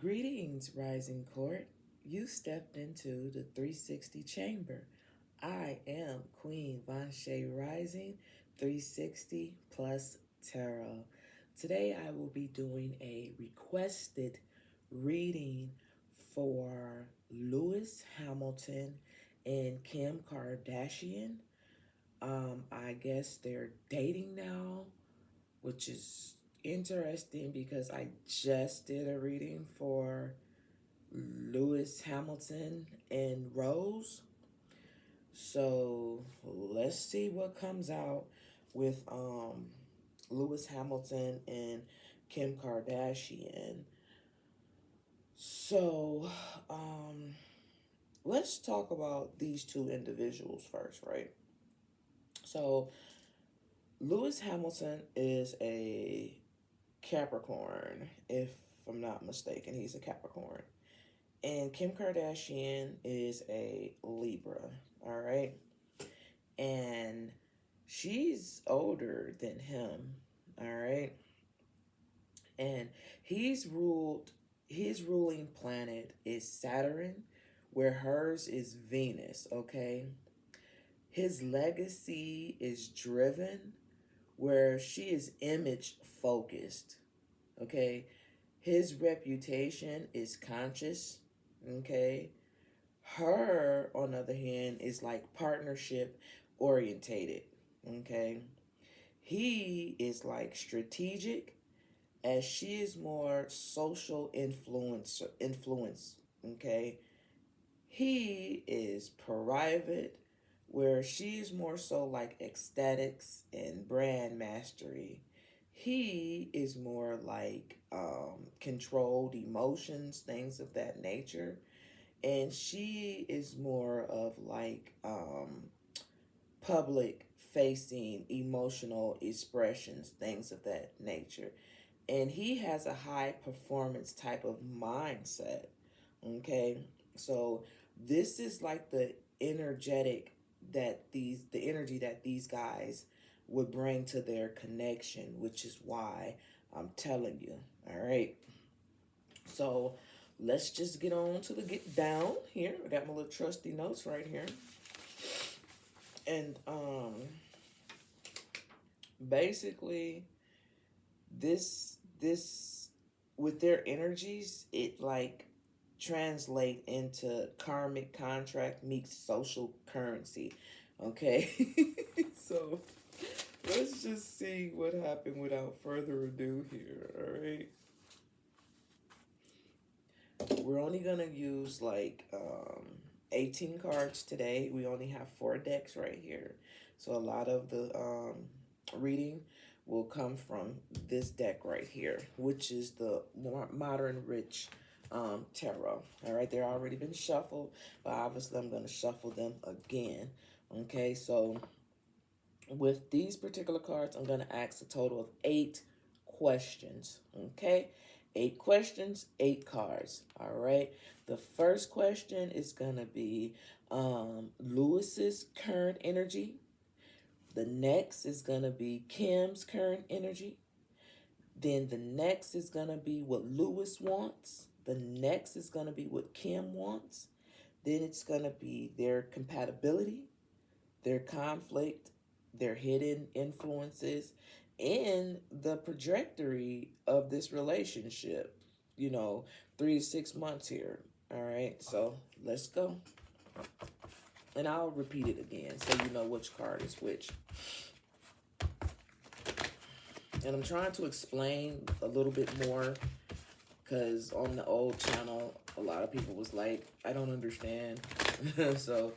Greetings, Rising Court. You stepped into the 360 chamber. I am Queen Vanshay Rising 360 plus Tarot. Today I will be doing a requested reading for Lewis Hamilton and Kim Kardashian. I guess they're dating now, which is interesting because I just did a reading for Lewis Hamilton and Rose. So let's see what comes out with Lewis Hamilton and Kim Kardashian. So let's talk about these two individuals first, right? So Lewis Hamilton is a Capricorn, if I'm not mistaken. He's a Capricorn. And Kim Kardashian is a Libra, all right? And she's older than him, all right? And his ruling planet is Saturn, where hers is Venus, okay? His legacy is driven, where she is image focused, okay? His reputation is conscious, okay? Her, on the other hand, is like partnership orientated, okay? He is like strategic, as she is more social influence, okay? He is private, where she is more so like ecstatics and brand mastery. He is more like controlled emotions, things of that nature. And she is more of like public facing emotional expressions, things of that nature. And he has a high performance type of mindset. Okay. So this is like the energetic the energy that these guys would bring to their connection, which is why I'm telling you. All right. So let's just get on to the get down here. I got my little trusty notes right here. And basically this with their energies, it like translate into karmic contract meets social currency. Okay. So let's just see what happened without further ado here. All right. We're only gonna use like 18 cards today. We only have 4 decks right here. So a lot of the reading will come from this deck right here, which is the more modern rich tarot. All right, they're already been shuffled, but obviously I'm going to shuffle them again. Okay, so with these particular cards, I'm going to ask a total of 8 questions. Okay, 8 questions, 8 cards. All right, the first question is going to be Lewis's current energy. The next is going to be Kim's current energy. Then the next is going to be what Lewis wants. The next is going to be what Kim wants. Then it's going to be their compatibility, their conflict, their hidden influences, and the trajectory of this relationship. 3 to 6 months here. All right, so let's go. And I'll repeat it again so you know which card is which. And I'm trying to explain a little bit more because on the old channel, a lot of people was like, I don't understand. So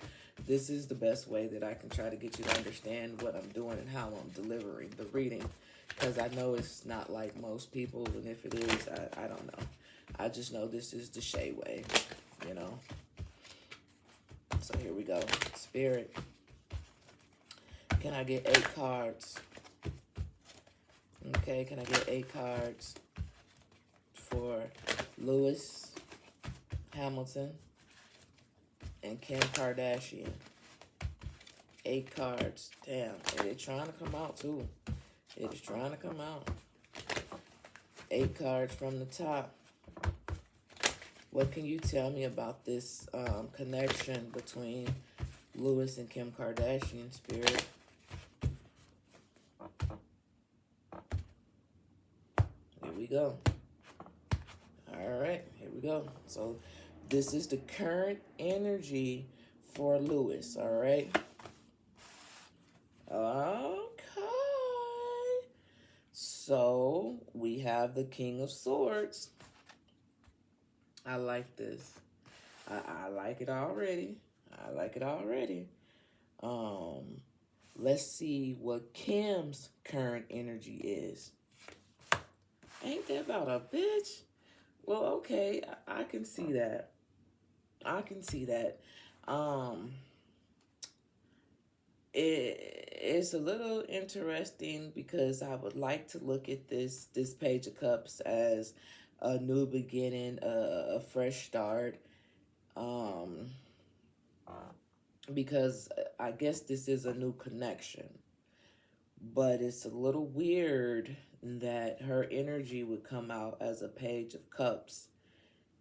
this is the best way that I can try to get you to understand what I'm doing and how I'm delivering the reading. Because I know it's not like most people, and if it is, I don't know. I just know this is the Shay way, So here we go. Spirit, can I get 8 cards? Okay, can I get 8 cards for Lewis Hamilton and Kim Kardashian? 8 cards. Damn, it is trying to come out too. It is trying to come out. 8 cards from the top. What can you tell me about this connection between Lewis and Kim Kardashian, Spirit? Here we go. All right, here we go. So this is the current energy for Lewis, all right? Okay. So we have the King of Swords. I like this. I like it already. I like it already. Um, let's see what Kim's current energy is. Ain't that about a bitch? Well, okay, I can see that. I can see that. Um, it's a little interesting because I would like to look at this Page of Cups as a new beginning, a fresh start. Um, because I guess this is a new connection. But it's a little weird that her energy would come out as a Page of Cups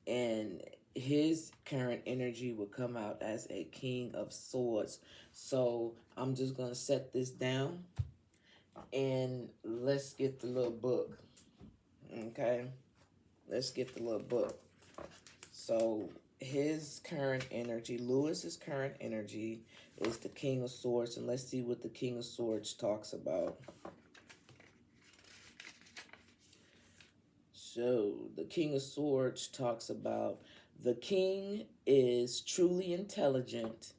and his current energy would come out as a King of Swords. So I'm just going to set this down and let's get the little book. Okay? Let's get the little book. So his current energy, Lewis's current energy is the King of Swords. And let's see what the King of Swords talks about. So the King of Swords talks about the king is truly intelligent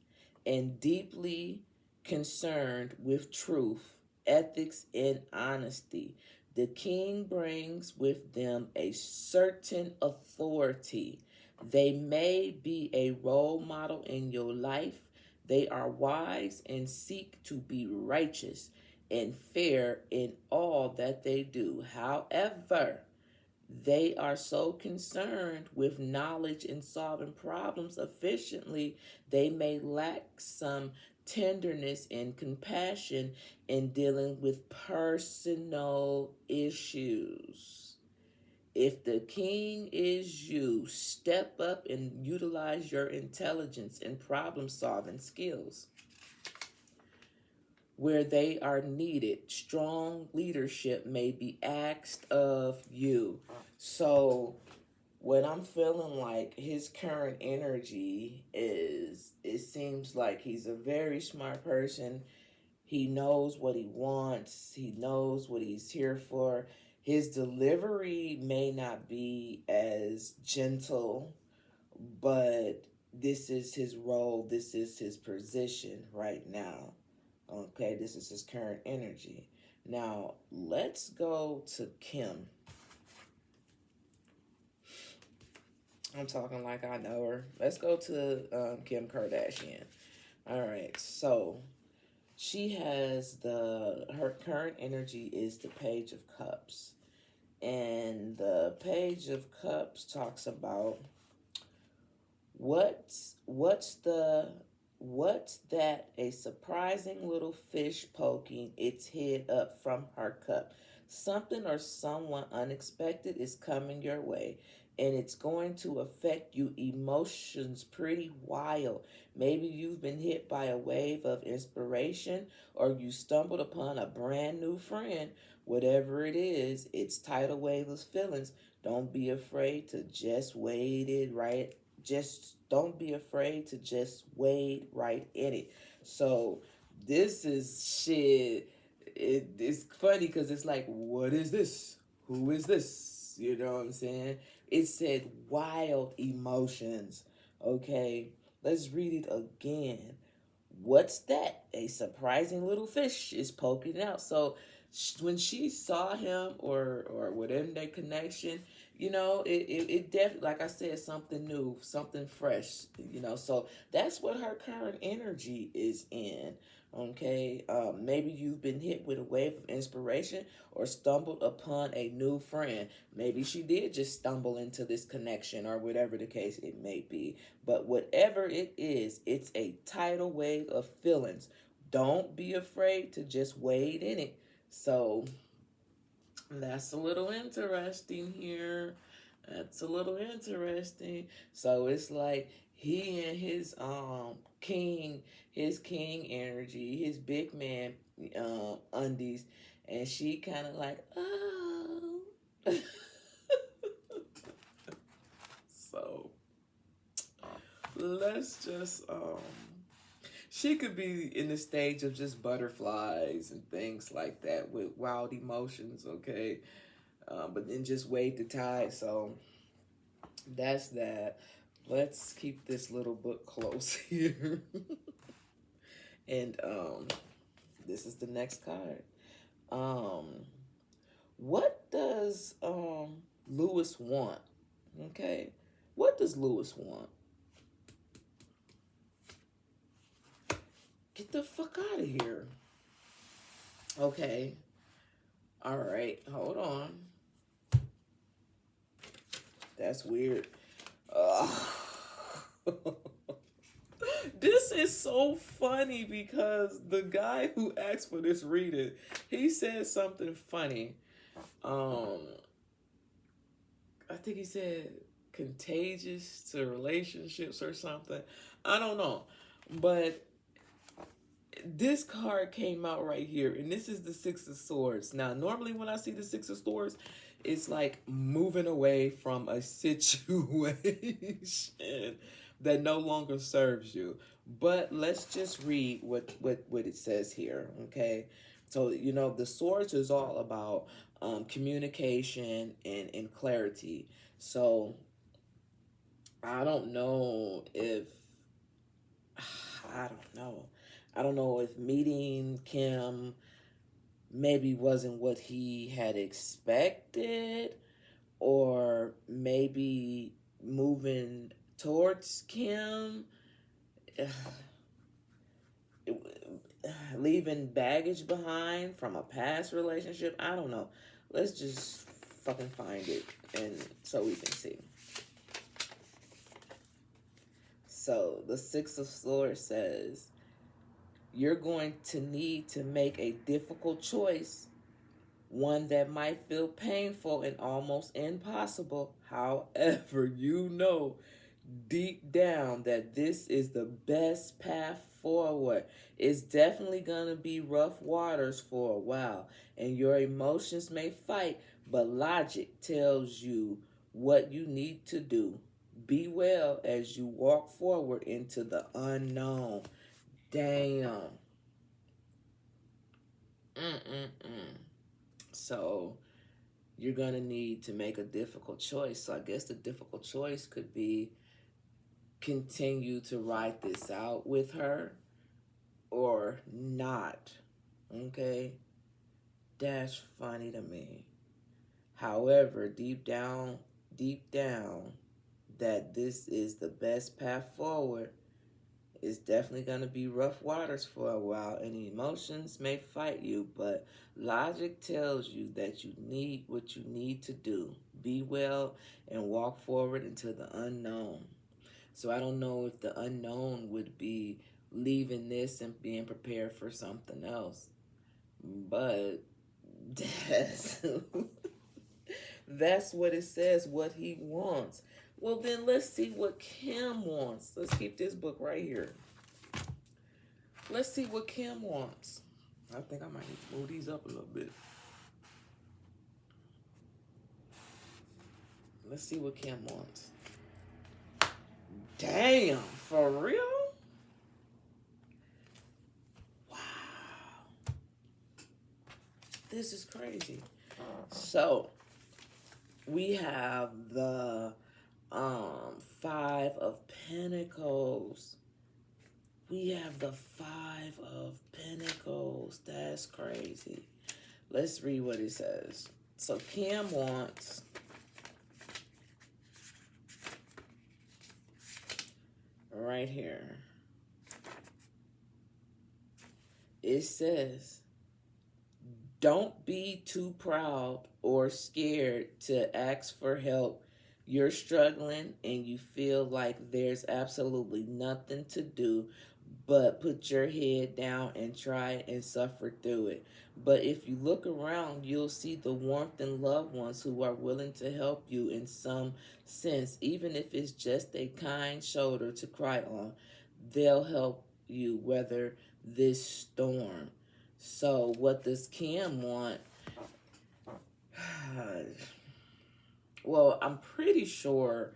and deeply concerned with truth, ethics, and honesty. The king brings with them a certain authority. They may be a role model in your life. They are wise and seek to be righteous and fair in all that they do. However, they are so concerned with knowledge and solving problems efficiently, they may lack some tenderness and compassion in dealing with personal issues. If the king is you, step up and utilize your intelligence and problem solving skills where they are needed. Strong leadership may be asked of you. So what I'm feeling like his current energy is, it seems like he's a very smart person. He knows what he wants. He knows what he's here for. His delivery may not be as gentle, but this is his role. This is his position right now. Okay, this is his current energy. Now, let's go to Kim. I'm talking like I know her. Let's go to Kim Kardashian. All right, so she has her current energy is the Page of Cups. And the Page of Cups talks about what's that? A surprising little fish poking its head up from her cup. Something or someone unexpected is coming your way, and it's going to affect you emotions pretty wild. Maybe you've been hit by a wave of inspiration, or you stumbled upon a brand new friend. Whatever it is, it's tidal wave of feelings. Don't be afraid to just wade it right. Just don't be afraid to just wade right in it. So this is shit. It's funny because it's like, what is this? Who is this? You know what I'm saying? It said wild emotions. Okay, let's read it again. What's that? A surprising little fish is poking out. So when she saw him or within their connection, it definitely, like I said, something new, something fresh, so that's what her current energy is in. Okay, maybe you've been hit with a wave of inspiration or stumbled upon a new friend. Maybe she did just stumble into this connection or whatever the case it may be. But whatever it is, it's a tidal wave of feelings. Don't be afraid to just wade in it. So that's a little interesting here. That's a little interesting. So it's like he and his king energy, his big man undies, and she kind of like, oh. So let's just she could be in the stage of just butterflies and things like that with wild emotions, okay? But then just wait the tide. So that's that. Let's keep this little book close here. And this is the next card. Um, what does Lewis want? Okay. What does Lewis want? Get the fuck out of here. Okay. All right. Hold on. That's weird. This is so funny because the guy who asked for this reading, he said something funny. I think he said contagious to relationships or something. I don't know. But this card came out right here, and this is the Six of Swords. Now, normally when I see the Six of Swords, it's like moving away from a situation that no longer serves you. But let's just read what it says here, okay? So, you know, the swords is all about communication and clarity. So, I don't know if, I don't know. I don't know if meeting Kim maybe wasn't what he had expected, or maybe moving towards Kim, leaving baggage behind from a past relationship. I don't know. Let's just fucking find it and so we can see. So the Six of Swords says, you're going to need to make a difficult choice, one that might feel painful and almost impossible. However, you know deep down that this is the best path forward. It's definitely going to be rough waters for a while, and your emotions may fight, but logic tells you what you need to do. Be well as you walk forward into the unknown. Damn. So you're going to need to make a difficult choice. So I guess the difficult choice could be continue to write this out with her or not. Okay? That's funny to me. However, deep down, that this is the best path forward. It's definitely going to be rough waters for a while, and emotions may fight you, but logic tells you that you need what you need to do. Be well and walk forward into the unknown. So I don't know if the unknown would be leaving this and being prepared for something else. But that's what it says, what he wants. Well, then let's see what Kim wants. Let's keep this book right here. Let's see what Kim wants. I think I might need to move these up a little bit. Let's see what Kim wants. Damn, for real? Wow. This is crazy. So, we have the Five of Pentacles. We have the Five of Pentacles. That's crazy. Let's read what it says. So Kim wants right here. It says, don't be too proud or scared to ask for help. You're struggling and you feel like there's absolutely nothing to do, but put your head down and try and suffer through it. But if you look around, you'll see the warmth and loved ones who are willing to help you in some sense, even if it's just a kind shoulder to cry on. They'll help you weather this storm. So, what does Kim want? Well, I'm pretty sure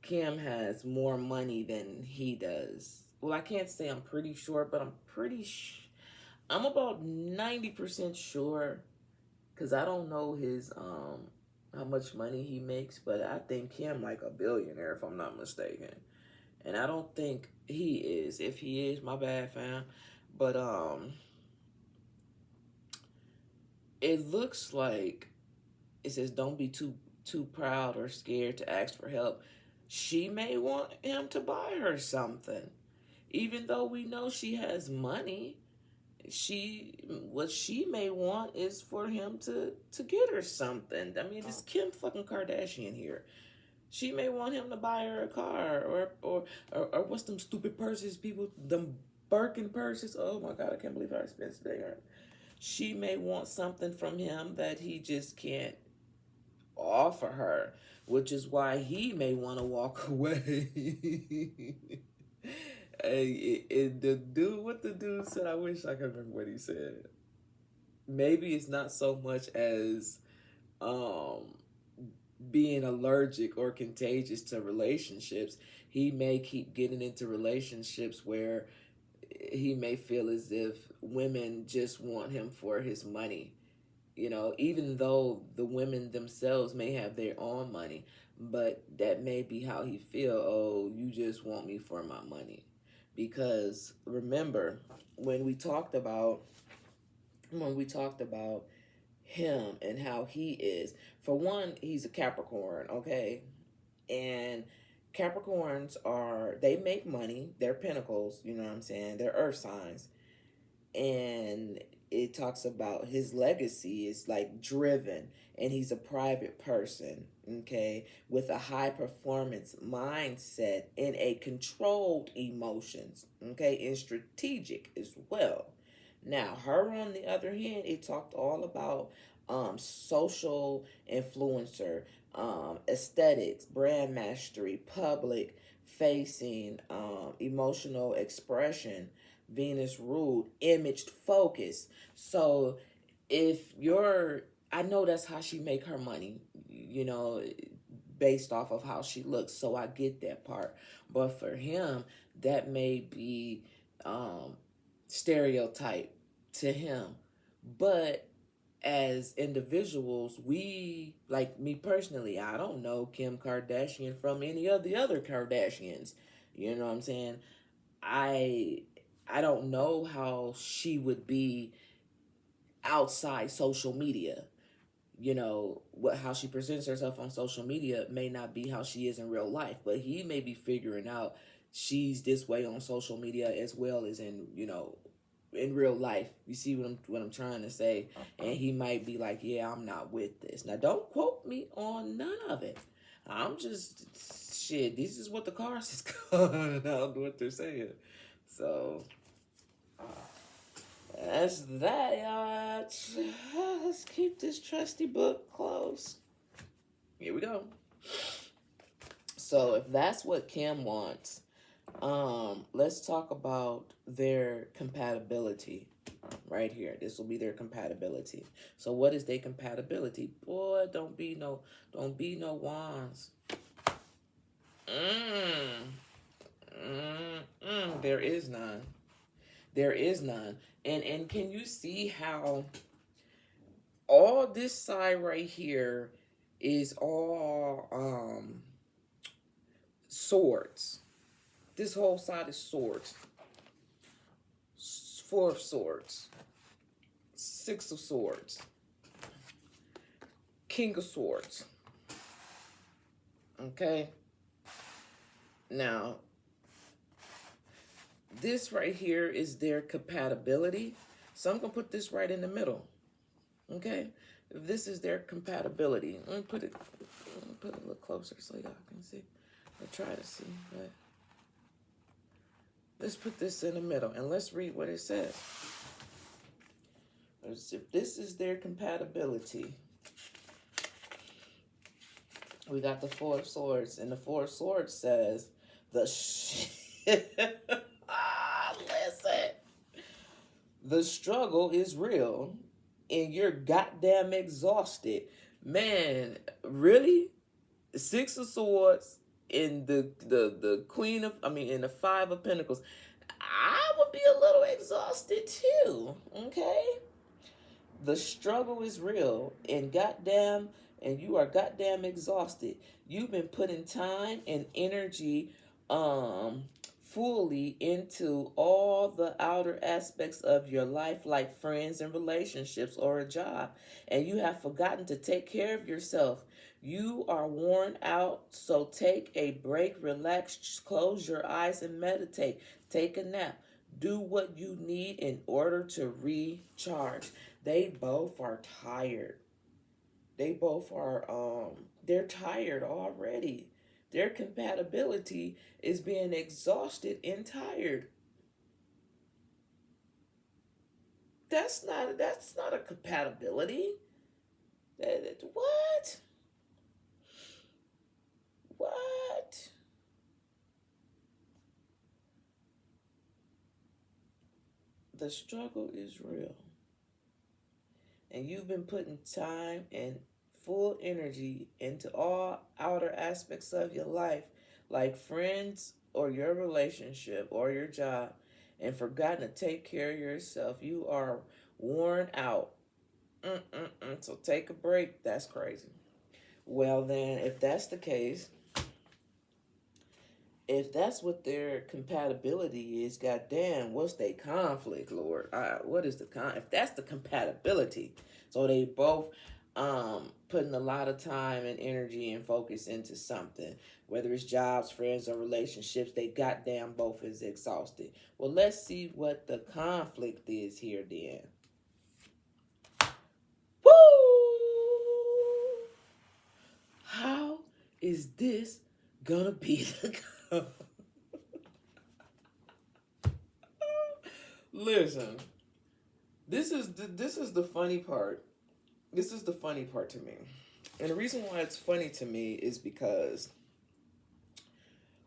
Kim has more money than he does. Well, I can't say I'm pretty sure, but I'm about 90% sure, because I don't know his how much money he makes, but I think Kim like a billionaire if I'm not mistaken. And I don't think he is. If he is, my bad, fam. But it looks like it says don't be too proud or scared to ask for help. She may want him to buy her something. Even though we know she has money, what she may want is for him to get her something. I mean, it's Kim fucking Kardashian here. She may want him to buy her a car or what's them stupid purses people, them Birkin purses. Oh my god, I can't believe how expensive they are. She may want something from him that he just can't offer her, which is why he may want to walk away. The dude, what the dude said, I wish I could remember what he said. Maybe it's not so much as being allergic or contagious to relationships. He may keep getting into relationships where he may feel as if women just want him for his money. You know, even though the women themselves may have their own money, but that may be how he feel. Oh, you just want me for my money. Because remember, when we talked about him and how he is, for one, he's a Capricorn, okay? And Capricorns they make money, they're pentacles, you know what I'm saying? They're earth signs. And it talks about his legacy is like driven, and he's a private person, okay, with a high performance mindset and a controlled emotions, okay, and strategic as well. Now, her on the other hand, it talked all about social influencer, aesthetics, brand mastery, public facing, emotional expression, Venus ruled, imaged focus. So if you're, I know that's how she make her money, you know, based off of how she looks. So I get that part. But for him, that may be stereotype to him. But as individuals, we, like me personally, I don't know Kim Kardashian from any of the other Kardashians. You know what I'm saying? I I don't know how she would be outside social media. You know, how she presents herself on social media may not be how she is in real life, but he may be figuring out she's this way on social media as well as in, you know, in real life. You see what I'm trying to say? And he might be like, "Yeah, I'm not with this." Now, don't quote me on none of it. I'm just shit. This is what the cars is going. I don't know what they're saying. So that's that, y'all. Let's keep this trusty book close. Here we go. So if that's what Kim wants, let's talk about their compatibility right here. This will be their compatibility. So what is their compatibility? Boy, don't be no wands. There is none. There is none. And can you see how all this side right here is all swords. This whole side is swords. Four of swords. Six of swords. King of swords. Okay? Now, this right here is their compatibility. So I'm going to put this right in the middle. Okay? This is their compatibility. Let me put it a little closer so y'all can see. I'll try to see. But Let's put this in the middle and let's read what it says. If this is their compatibility, we got the Four of Swords, and the Four of Swords says listen, the struggle is real, and you're goddamn exhausted, man. Really, Six of Swords in the Queen of, in the Five of Pentacles. I would be a little exhausted too. Okay. The struggle is real, and you are goddamn exhausted. You've been putting time and energy fully into all the outer aspects of your life, like friends and relationships or a job, and you have forgotten to take care of yourself. You are worn out, so take a break, relax, close your eyes and meditate. Take a nap. Do what you need in order to recharge. They both are tired. They both are they're tired already. Their compatibility is being exhausted and tired. That's not a compatibility. What? What? The struggle is real. And you've been putting time and full energy into all outer aspects of your life, like friends or your relationship or your job, and forgotten to take care of yourself. You are worn out. So take a break. That's crazy. Well, then, if that's the case, if that's what their compatibility is, goddamn, what's their conflict, Lord? What is the if that's the compatibility? So they both putting a lot of time and energy and focus into something, whether it's jobs, friends, or relationships. They goddamn both is exhausted. Well, let's see what the conflict is here then. Woo! How is this gonna be the Listen, this is the funny part. This is the funny part to me. And the reason why it's funny to me is because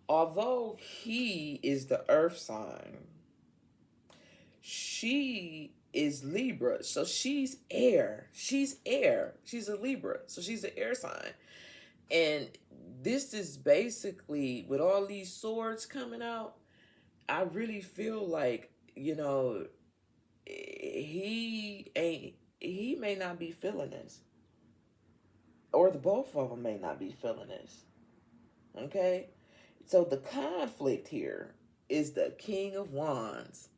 although he is the earth sign, she is Libra. So she's air. She's air. She's a Libra. So she's an air sign. And this is basically, with all these swords coming out, I really feel like, he may not be feeling this. Or the both of them may not be feeling this. Okay? So the conflict here is the King of Wands.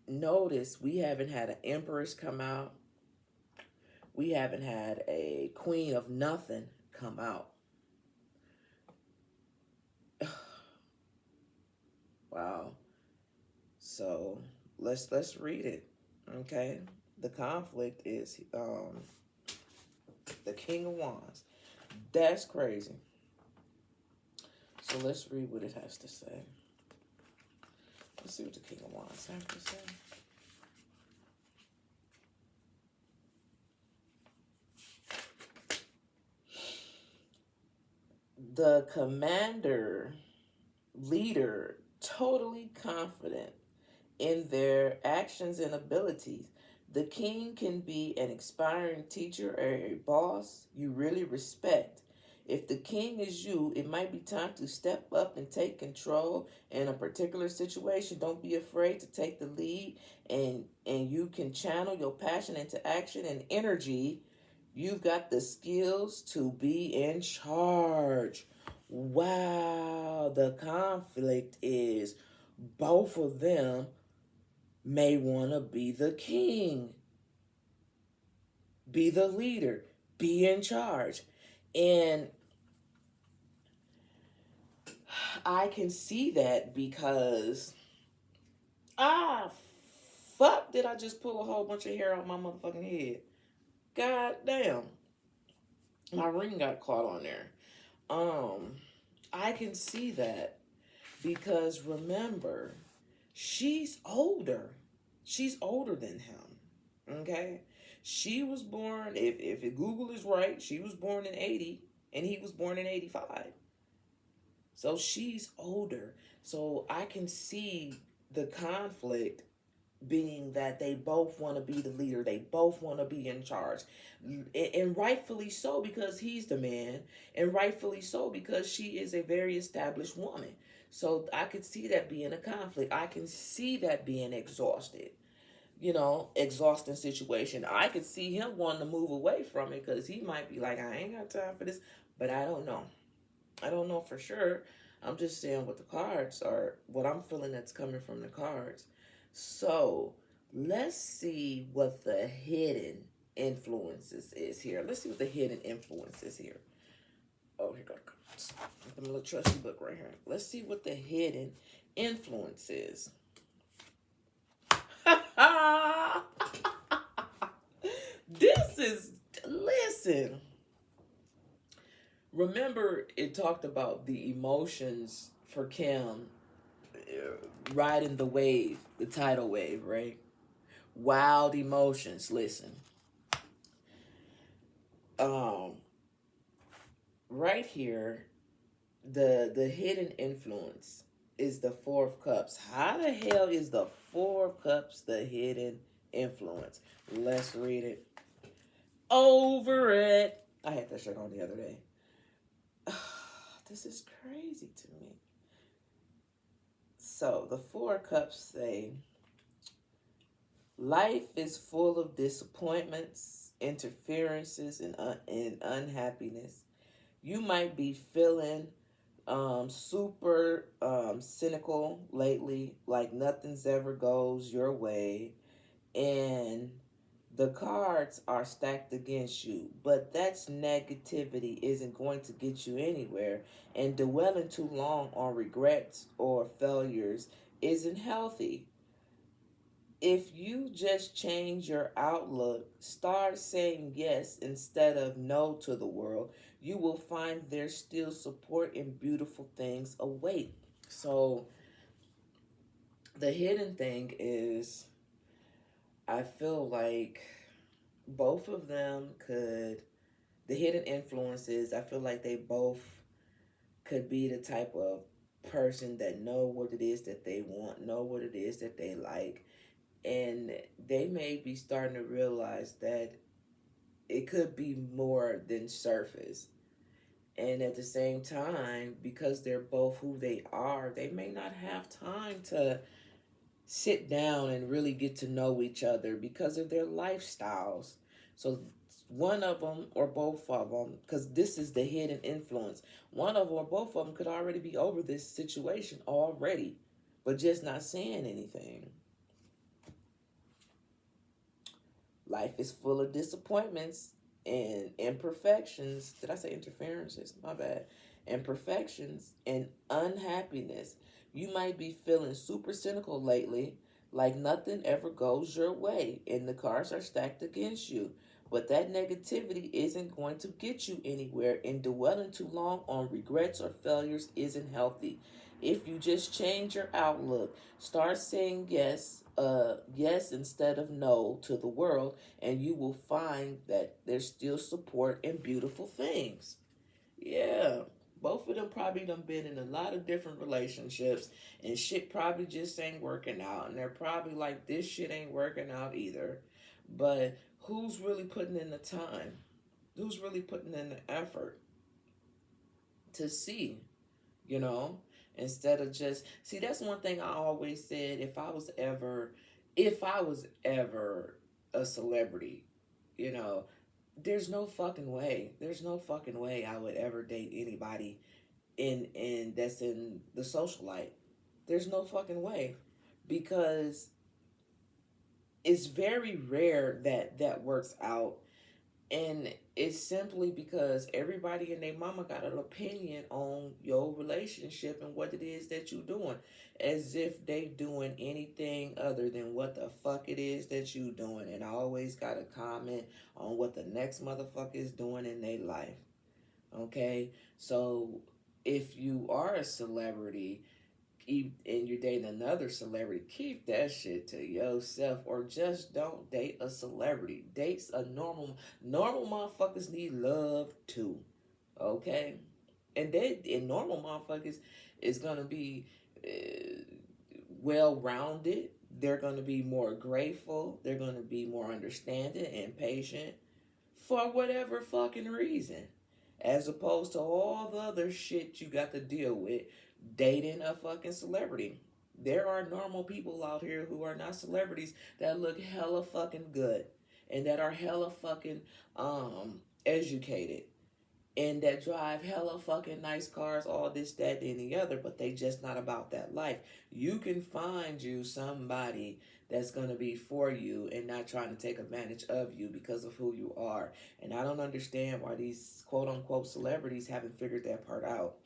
Notice we haven't had an Empress come out. We haven't had a Queen of Nothing come out. Wow. So let's read it. Okay? The conflict is the King of Wands. That's crazy. So let's read what it has to say. Let's see what the King of Wands has to say. The commander, leader, totally confident in their actions and abilities. The king can be an inspiring teacher or a boss you really respect. If the king is you, it might be time to step up and take control in a particular situation. Don't be afraid to take the lead, and you can channel your passion into action and energy. You've got the skills to be in charge. Wow, the conflict is both of them may want to be the king, be the leader, be in charge. And I can see that because, fuck, did I just pull a whole bunch of hair out my motherfucking head? God damn. My ring got caught on there. I can see that Because remember, she's older. She's older than him. Okay? She was born, if Google is right, she was born in 80 and he was born in 85. So she's older. So I can see the conflict being that they both want to be the leader, they both want to be in charge, and rightfully so because he's the man, and rightfully so because she is a very established woman. So I could see that being a conflict. I can see that being exhausted, exhausting situation. I could see him wanting to move away from it because he might be like, I ain't got time for this. But I don't know. I don't know for sure. I'm just saying what the cards are, what I'm feeling that's coming from the cards. So let's see what the hidden influences is here. Let's see what the hidden influence is here. Oh, here go the cards. The little trusty book right here. Let's see what the hidden influence is. This is, listen. Remember, it talked about the emotions for Kim riding the wave, the tidal wave, right? Wild emotions. Listen, um, right here, the hidden influence is the Four of Cups. How the hell is the Four of Cups the hidden influence? Let's read it. Over it. I had that shirt on the other day. This is crazy to me. So the Four Cups say, life is full of disappointments, interferences, and unhappiness. You might be feeling super cynical lately, like nothing's ever goes your way, and the cards are stacked against you. But that's negativity isn't going to get you anywhere, and dwelling too long on regrets or failures isn't healthy. If you just change your outlook, start saying yes instead of no to the world, you will find there's still support and beautiful things await. So the hidden thing is, I feel like both of them could, the hidden influences, I feel like they both could be the type of person that know what it is that they want, know what it is that they like, and they may be starting to realize that it could be more than surface. And at the same time, because they're both who they are, they may not have time to sit down and really get to know each other because of their lifestyles. So one of them or both of them, because this is the hidden influence, one of them or both of them could already be over this situation already, but just not saying anything. Life is full of disappointments and imperfections. Did I say interferences? My bad. Imperfections and unhappiness. You might be feeling super cynical lately, like nothing ever goes your way, and the cards are stacked against you. But that negativity isn't going to get you anywhere, and dwelling too long on regrets or failures isn't healthy. If you just change your outlook, start saying yes instead of no to the world, and you will find that there's still support and beautiful things. Yeah. Both of them probably done been in a lot of different relationships, and shit probably just ain't working out, and they're probably like, this shit ain't working out either. But who's really putting in the time? Who's really putting in the effort to see, you know? Instead of just, see, that's one thing I always said, if I was ever a celebrity, you know, there's no fucking way I would ever date anybody in that's in the social light. There's no fucking way, because it's very rare that that works out, and it's simply because everybody and their mama got an opinion on your relationship and what it is that you doing, as if they doing anything other than what the fuck it is that you doing, and I always got a comment on what the next motherfucker is doing in their life. Okay, so if you are a celebrity, and you're dating another celebrity, keep that shit to yourself, or just don't date a celebrity. Dates a normal motherfuckers need love too. Okay? And normal motherfuckers is gonna be uh, well rounded. They're gonna be more grateful. They're gonna be more understanding and patient for whatever fucking reason, as opposed to all the other shit you got to deal with dating a fucking celebrity. There are normal people out here who are not celebrities that look hella fucking good and that are hella fucking educated and that drive hella fucking nice cars, all this, that, and the other, but they just not about that life. You can find you somebody that's gonna be for you and not trying to take advantage of you because of who you are. And I don't understand why these quote unquote celebrities haven't figured that part out.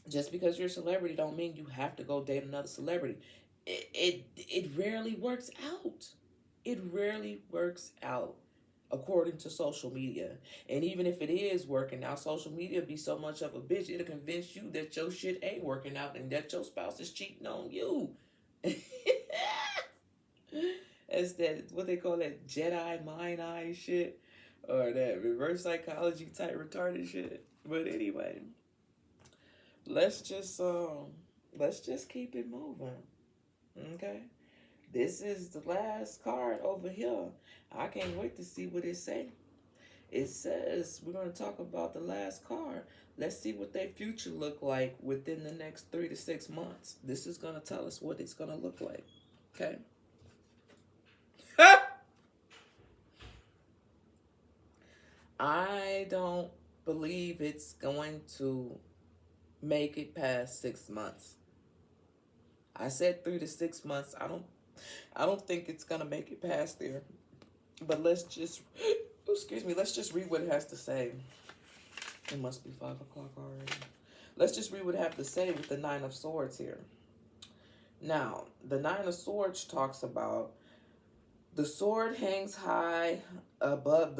Just because you're a celebrity don't mean you have to go date another celebrity. It rarely works out. It rarely works out according to social media. And even if it is working out, social media be so much of a bitch, it'll convince you that your shit ain't working out and that your spouse is cheating on you. As that, what they call that Jedi mind eye shit, or that reverse psychology type retarded shit. But anyway, let's just keep it moving. Okay? This is the last card over here. I can't wait to see what it say. It says we're going to talk about the last card. Let's see what their future look like within the next 3 to 6 months. This is going to tell us what it's going to look like. Okay? I don't believe it's going to make it past 6 months. I said 3 to 6 months. I don't think it's gonna make it past there. But let's just let's just read what it has to say. It must be 5 o'clock already. Let's just read what it has to say with the 9 of Swords here. Now, the 9 of Swords talks about the swords hang high above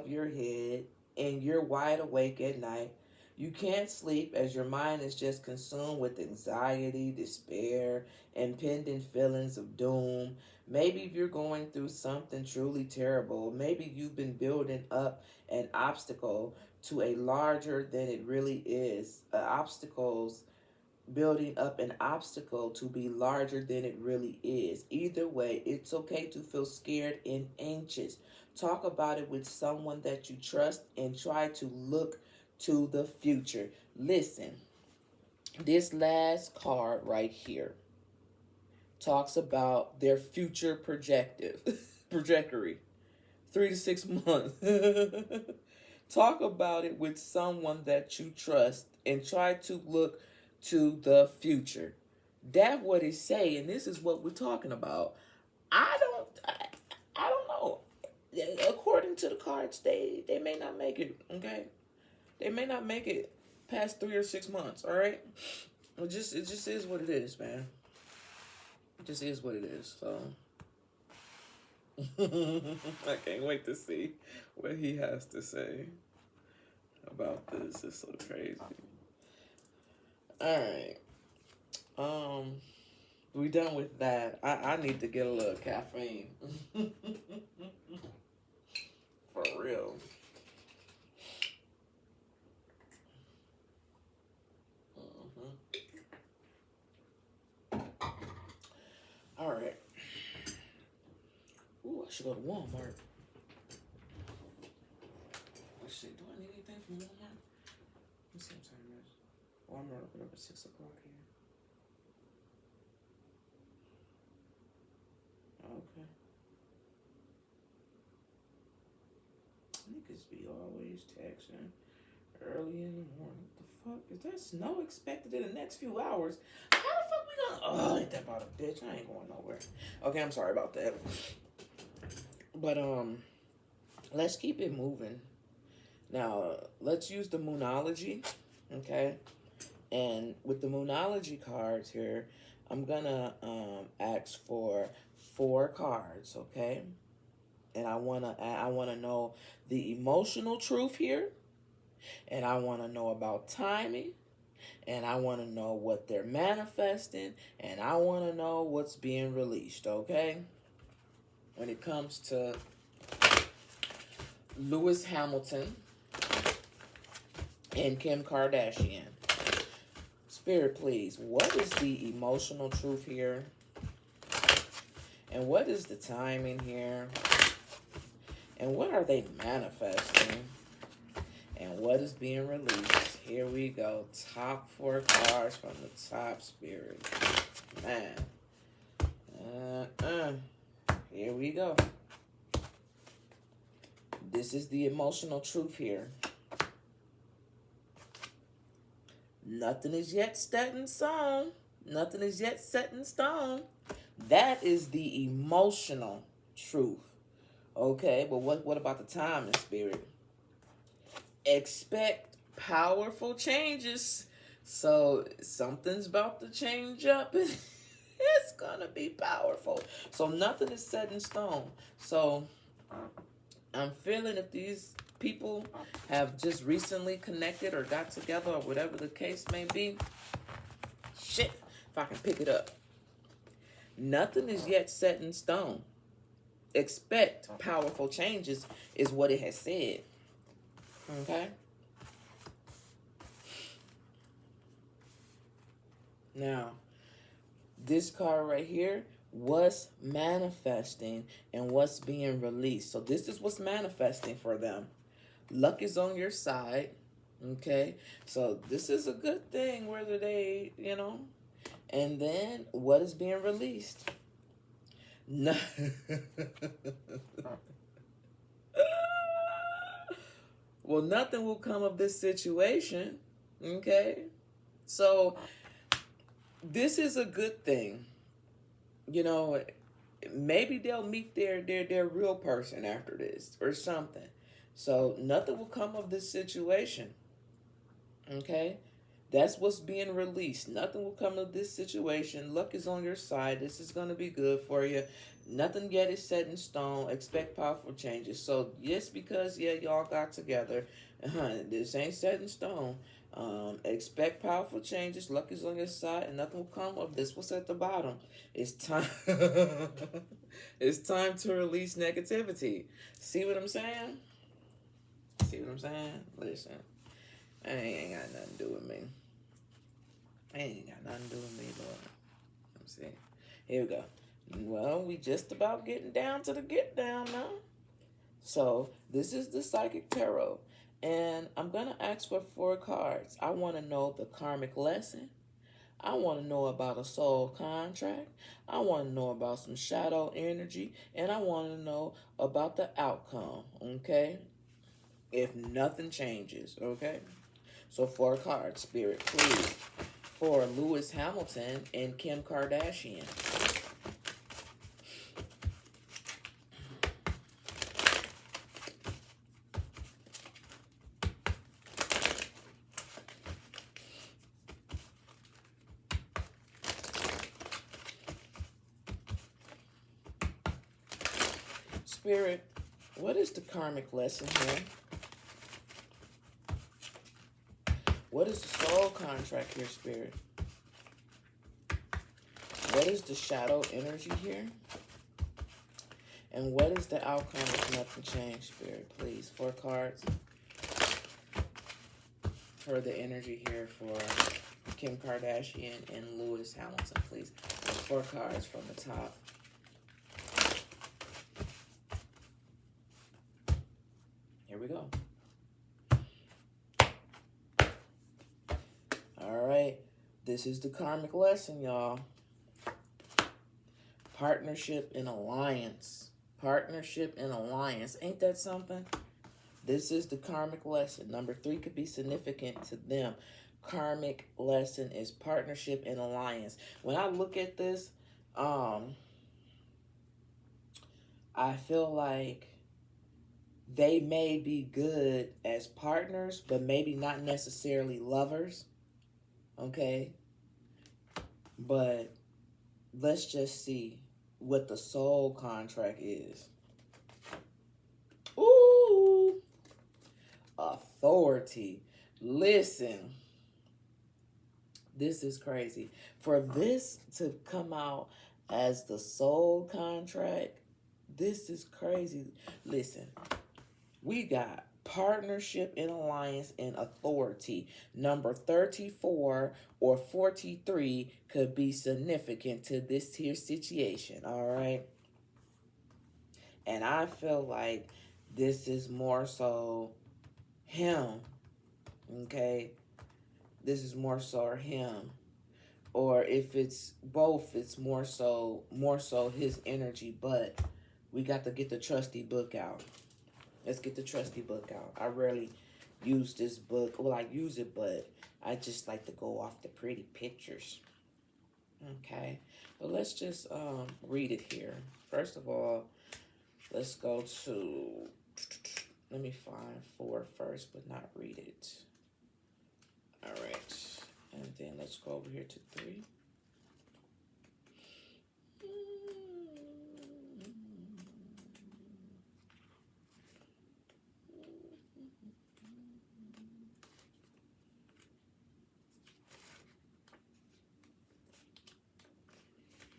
your head, and you're wide awake at night. You can't sleep as your mind is just consumed with anxiety, despair, and pending feelings of doom. Maybe you're going through something truly terrible. Maybe you've been building up an obstacle to a larger than it really is. Building up an obstacle to be larger than it really is. Either way, it's okay to feel scared and anxious. Talk about it with someone that you trust and try to look to the future. Listen, this last card right here talks about their future trajectory. 3 to 6 months. Talk about it with someone that you trust and try to look to the future. That's what it say, and this is what we're talking about. I don't know. According to the cards, they may not make it. Okay, they may not make it past 3 or 6 months. All right, it just is what it is, man. It just is what it is. So I can't wait to see what he has to say about this. It's so crazy. All right. We done with that. I need to get a little caffeine. For real. All right. Ooh, I should go to Walmart. Let's see. Do I need anything from Walmart? Let me see what time it is. Walmart open up at 6 o'clock here. Okay. Niggas be always texting early in the morning. What the fuck? Is there snow expected in the next few hours? How the fuck we gonna... Oh, ain't that about a bitch? I ain't going nowhere. Okay, I'm sorry about that. But, let's keep it moving. Now, let's use the Moonology, okay? And with the Moonology cards here, I'm gonna ask for 4 cards, okay? And I wanna know the emotional truth here, and I wanna know about timing, and I want to know what they're manifesting, and I want to know what's being released, okay? When it comes to Lewis Hamilton and Kim Kardashian. Spirit, please, what is the emotional truth here? And what is the timing here? And what are they manifesting? And what is being released? Here we go. Top 4 cards from the top, Spirit. Man. Here we go. This is the emotional truth here. Nothing is yet set in stone. Nothing is yet set in stone. That is the emotional truth. Okay, but what about the time in Spirit? Expect powerful changes. So something's about to change up. It's gonna be powerful. So nothing is set in stone. So I'm feeling if these people have just recently connected or got together or whatever the case may be, shit, if I can pick it up. Nothing is yet set in stone. Expect powerful changes is what it has said. Okay? Now, this card right here, what's manifesting and what's being released. So this is what's manifesting for them. Luck is on your side. Okay? So this is a good thing, whether they, And then what is being released? No. Well, nothing will come of this situation. Okay? So this is a good thing. Maybe they'll meet their real person after this or something. So nothing will come of this situation. Okay? That's what's being released. Nothing will come of this situation. Luck is on your side. This is going to be good for you. Nothing yet is set in stone. Expect powerful changes. So just because, y'all got together, this ain't set in stone. Expect powerful changes. Luck is on your side, and nothing will come of this. What's at the bottom? It's time. It's time to release negativity. See what I'm saying? Listen, I ain't got nothing to do with me. Lord. Let's see. Here we go. Well, we just about getting down to the get down now. So this is the Psychic Tarot. And I'm going to ask for 4 cards. I want to know the karmic lesson. I want to know about a soul contract. I want to know about some shadow energy. And I want to know about the outcome, okay? If nothing changes, okay? So 4 cards, Spirit, please. For Lewis Hamilton and Kim Kardashian. Spirit, what is the karmic lesson here? What is the soul contract here, Spirit? What is the shadow energy here? And what is the outcome if nothing changed, Spirit? Please, 4 cards for the energy here for Kim Kardashian and Lewis Hamilton, please. 4 cards from the top. Here we go. All right. This is the karmic lesson, y'all. Partnership and alliance. Partnership and alliance. Ain't that something? This is the karmic lesson. Number 3 could be significant to them. Karmic lesson is partnership and alliance. When I look at this, I feel like they may be good as partners, but maybe not necessarily lovers. Okay? But let's just see what the soul contract is. Ooh! Authority. Listen. This is crazy. For this to come out as the soul contract, this is crazy. Listen, we got partnership and alliance and authority. Number 34 or 43 could be significant to this here situation, all right? And I feel like this is more so him, okay? This is more so him. Or if it's both, it's more so his energy, but we got to get the trusty book out. Let's get the trusty book out. I rarely use this book. Well, I use it, but I just like to go off the pretty pictures. Okay. But let's just read it here. First of all, let's go to, let me find 4 first, but not read it. All right. And then let's go over here to 3.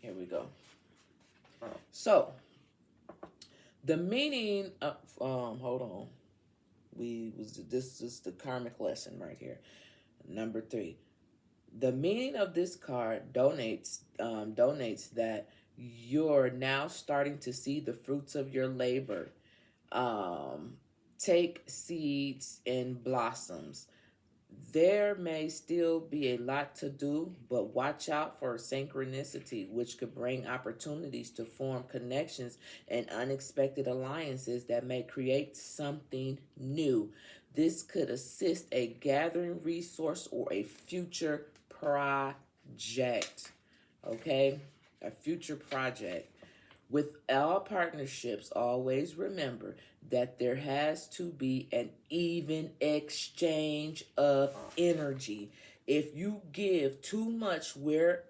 Here we go. So, the meaning of, hold on. This is the karmic lesson right here. Number 3. The meaning of this card donates that you're now starting to see the fruits of your labor. Take seeds and blossoms. There may still be a lot to do, but watch out for synchronicity, which could bring opportunities to form connections and unexpected alliances that may create something new. This could assist a gathering resource or a future project. Okay? A future project. With all partnerships, always remember that there has to be an even exchange of energy. If you give too much whereas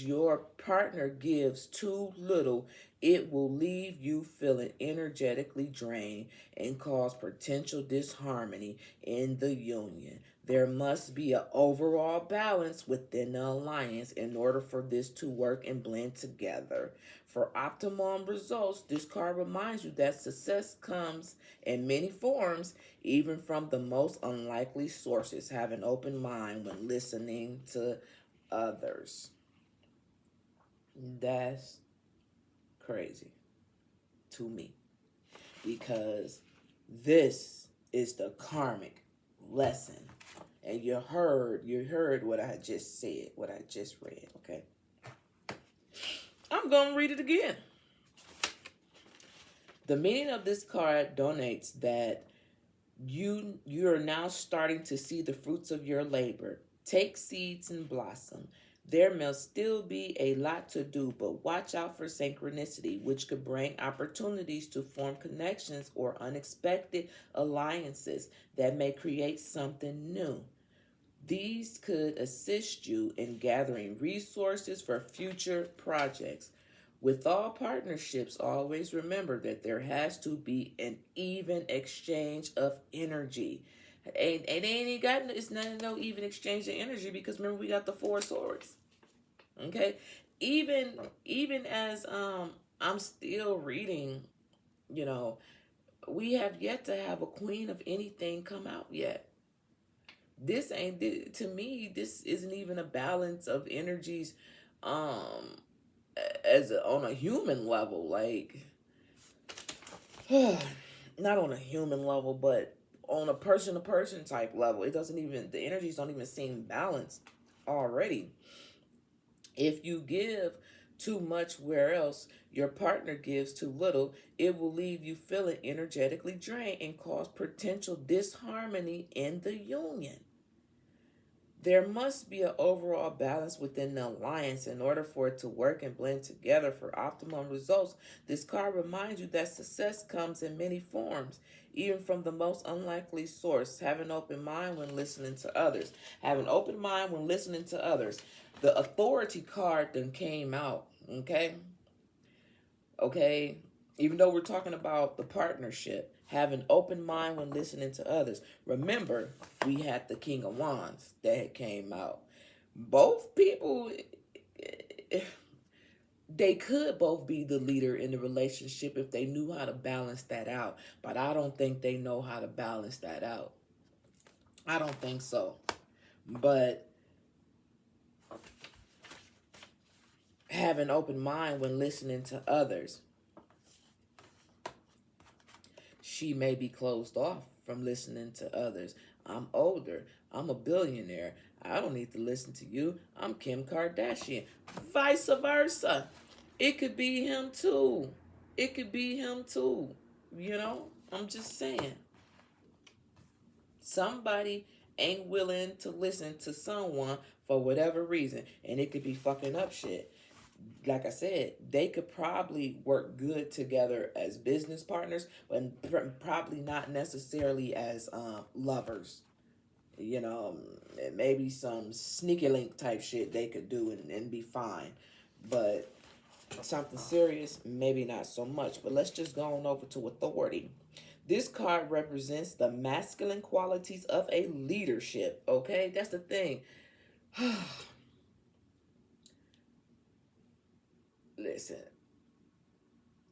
your partner gives too little, it will leave you feeling energetically drained and cause potential disharmony in the union. There must be an overall balance within the alliance in order for this to work and blend together. For optimum results, this card reminds you that success comes in many forms, even from the most unlikely sources. Have an open mind when listening to others. That's crazy to me, because this is the karmic lesson. And you heard what I just said, what I just read, okay? I'm going to read it again. The meaning of this card donates that you're now starting to see the fruits of your labor. Take seeds and blossom. There may still be a lot to do, but watch out for synchronicity, which could bring opportunities to form connections or unexpected alliances that may create something new. These could assist you in gathering resources for future projects. With all partnerships, always remember that there has to be an even exchange of energy. And it's not no even exchange of energy, because remember we got the 4 swords. Okay? Even as I'm still reading, we have yet to have a queen of anything come out yet. This ain't, to me, this isn't even a balance of energies on a human level, like not on a human level, but on a person to person type level. It doesn't even, the energies don't even seem balanced already. If you give too much where else your partner gives too little, it will leave you feeling energetically drained and cause potential disharmony in the union. There must be an overall balance within the alliance in order for it to work and blend together for optimum results. This card reminds you that success comes in many forms, even from the most unlikely source. Have an open mind when listening to others. Have an open mind when listening to others. The authority card then came out, okay? Okay? Even though we're talking about the partnership, Have an open mind when listening to others. Remember, we had the King of Wands that came out. Both people, they could both be the leader in the relationship if they knew how to balance that out. But I don't think they know how to balance that out. I don't think so. But have an open mind when listening to others. She may be closed off from listening to others. I'm older. I'm a billionaire. I don't need to listen to you. I'm Kim Kardashian. Vice versa. It could be him too. It could be him too. You know? I'm just saying. Somebody ain't willing to listen to someone for whatever reason. And it could be fucking up shit. Like I said, they could probably work good together as business partners, but probably not necessarily as lovers. You know, maybe some sneaky link type shit they could do and be fine. But something serious, maybe not so much. But let's just go on over to authority. This card represents the masculine qualities of a leadership. Okay, that's the thing. Listen,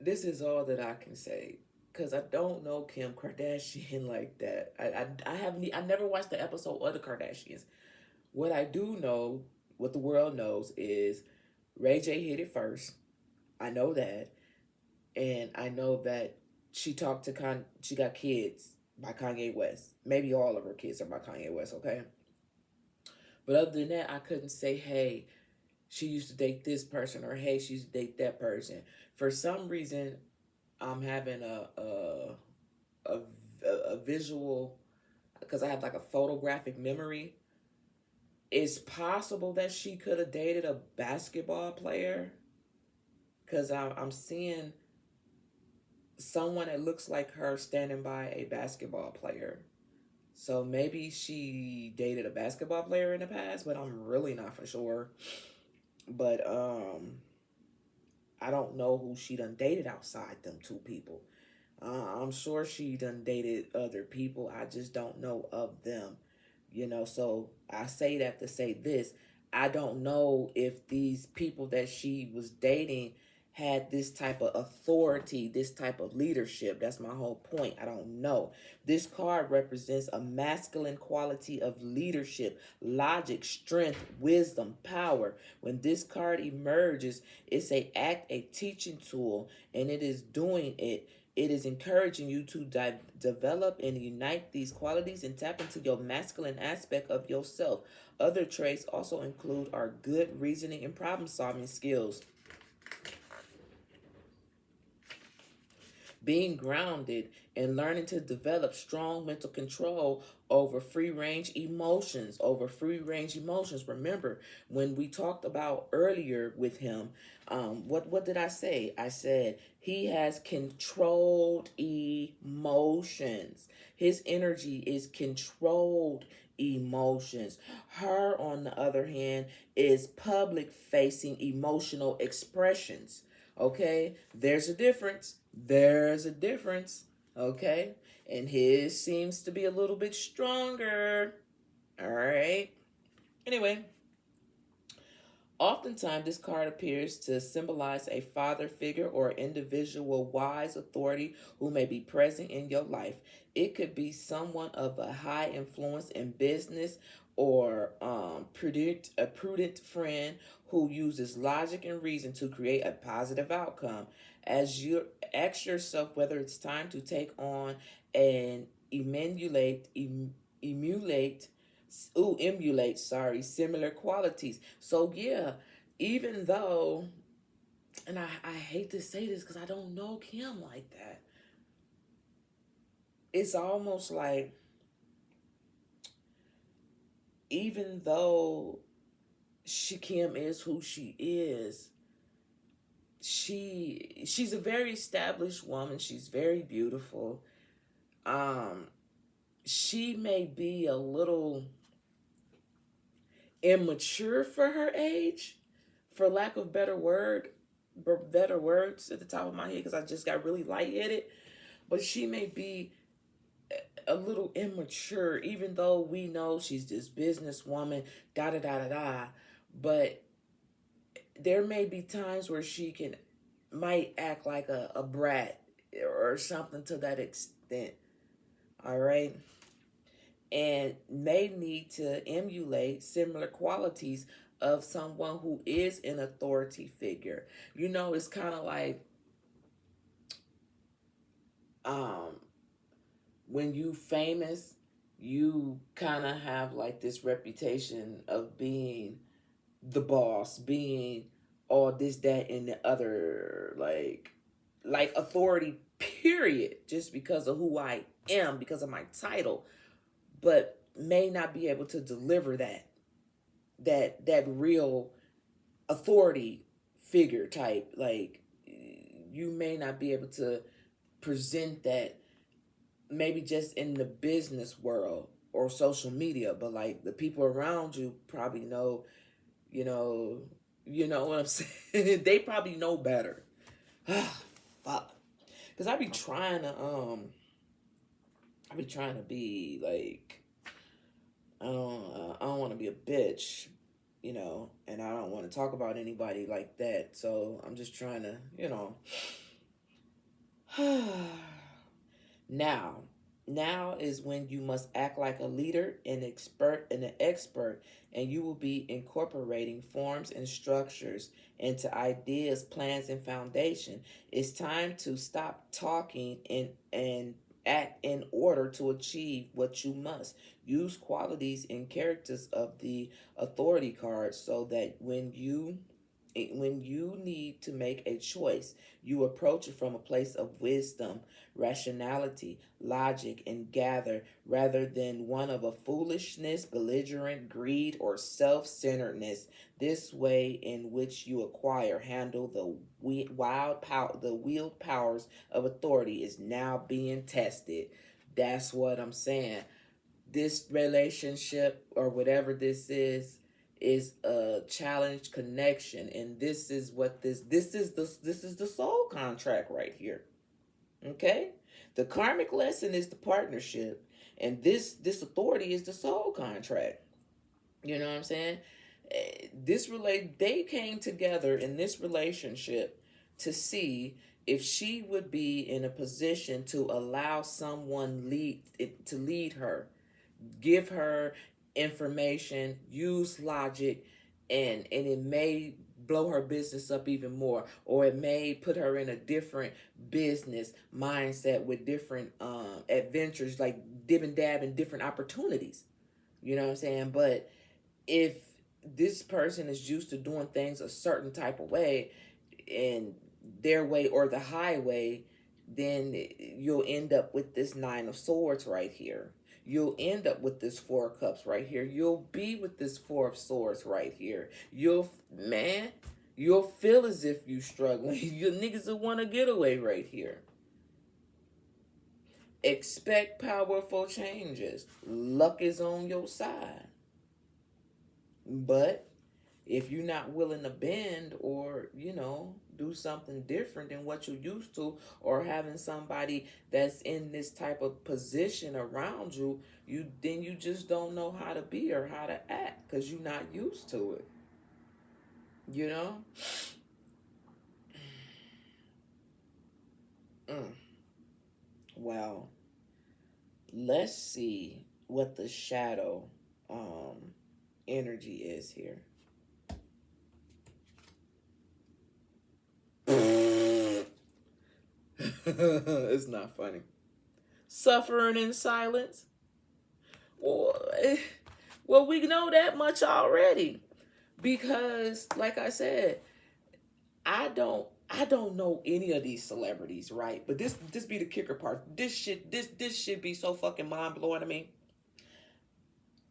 this is all that I can say because I don't know Kim Kardashian like that. I never watched the episode of the Kardashians. What I do know, what the world knows, is Ray J hit it first. I know that, and I know that she talked to she got kids by Kanye West. Maybe all of her kids are by Kanye West. Okay, but other than that, I couldn't say, hey, she used to date this person, or hey, she used to date that person. For some reason, I'm having a, a visual, because I have like a photographic memory. It's possible that she could have dated a basketball player, because I'm seeing someone that looks like her standing by a basketball player. So maybe she dated a basketball player in the past, but I'm really not for sure. But I don't know who she done dated outside them two people. I'm sure she done dated other people. I just don't know of them. You know, so I say that to say this. I don't know if these people that she was dating had this type of authority, this type of leadership. That's my whole point. I don't know. This card represents a masculine quality of leadership, logic, strength, wisdom, power. When this card emerges, it's a teaching tool, and it is doing it. It is encouraging you to develop and unite these qualities and tap into your masculine aspect of yourself. Other traits also include our good reasoning and problem solving skills. Being grounded and learning to develop strong mental control over free range emotions. Remember, when we talked about earlier with him, what did I say? I said he has controlled emotions. His energy is controlled emotions. Her, on the other hand, is public facing emotional expressions. Okay, there's a difference. Okay, and his seems to be a little bit stronger. All right. Anyway, oftentimes this card appears to symbolize a father figure or individual wise authority who may be present in your life. It could be someone of a high influence in business, or a prudent friend who uses logic and reason to create a positive outcome. As you ask yourself whether it's time to take on and emulate similar qualities. So yeah, even though, and I hate to say this because I don't know Kim like that, it's almost like, even though Kim is who she is, she's a very established woman. She's very beautiful. She may be a little immature for her age, for lack of better words at the top of my head, because I just got really lightheaded. but she may be a little immature, even though we know she's this businesswoman, da da da da da. But there may be times where she can might act like a brat or something to that extent. All right. And may need to emulate similar qualities of someone who is an authority figure. You know, it's kind of like um when you famous, you kind of have like this reputation of being the boss, being all this, that, and the other, like authority. Period. Just because of who I am, because of my title, but may not be able to deliver that real authority figure type. Like you may not be able to present that maybe just in the business world or social media, but like the people around you probably know, you know, you know what I'm saying? They probably know better. Fuck. Cause I be trying to be like, I don't want to be a bitch, you know, and I don't want to talk about anybody like that. So I'm just trying to, you know. Now, now is when you must act like a leader, an expert, and you will be incorporating forms and structures into ideas, plans, and foundation. It's time to stop talking and act in order to achieve what you must. Use qualities and characters of the authority card so that when you need to make a choice, you approach it from a place of wisdom, rationality, logic, and gather rather than one of a foolishness, belligerent greed, or self-centeredness. This way in which you acquire, handle the wield powers of authority is now being tested. That's what I'm saying. This relationship or whatever this is a challenge connection, and this is what this is the soul contract right here. Okay, the karmic lesson is the partnership, and this authority is the soul contract. You know what I'm saying? They came together in this relationship to see if she would be in a position to allow someone lead her, give her information, use logic, and it may blow her business up even more, or it may put her in a different business mindset with different adventures, like dib and dab and different opportunities. You know what I'm saying? But if this person is used to doing things a certain type of way, and their way or the highway, then you'll end up with this nine of swords right here. You'll end up with this four of cups right here. You'll be with this four of swords right here. You'll feel as if you struggling. You niggas will want to get away right here. Expect powerful changes. Luck is on your side. But if you're not willing to bend, or do something different than what you're used to, or having somebody that's in this type of position around you, you just don't know how to be or how to act because you're not used to it. You know. mm. Well, let's see what the shadow energy is here. It's not funny. Suffering in silence. Well, we know that much already, because, like I said, I don't know any of these celebrities, right? But this be the kicker part. This shit be so fucking mind blowing to me,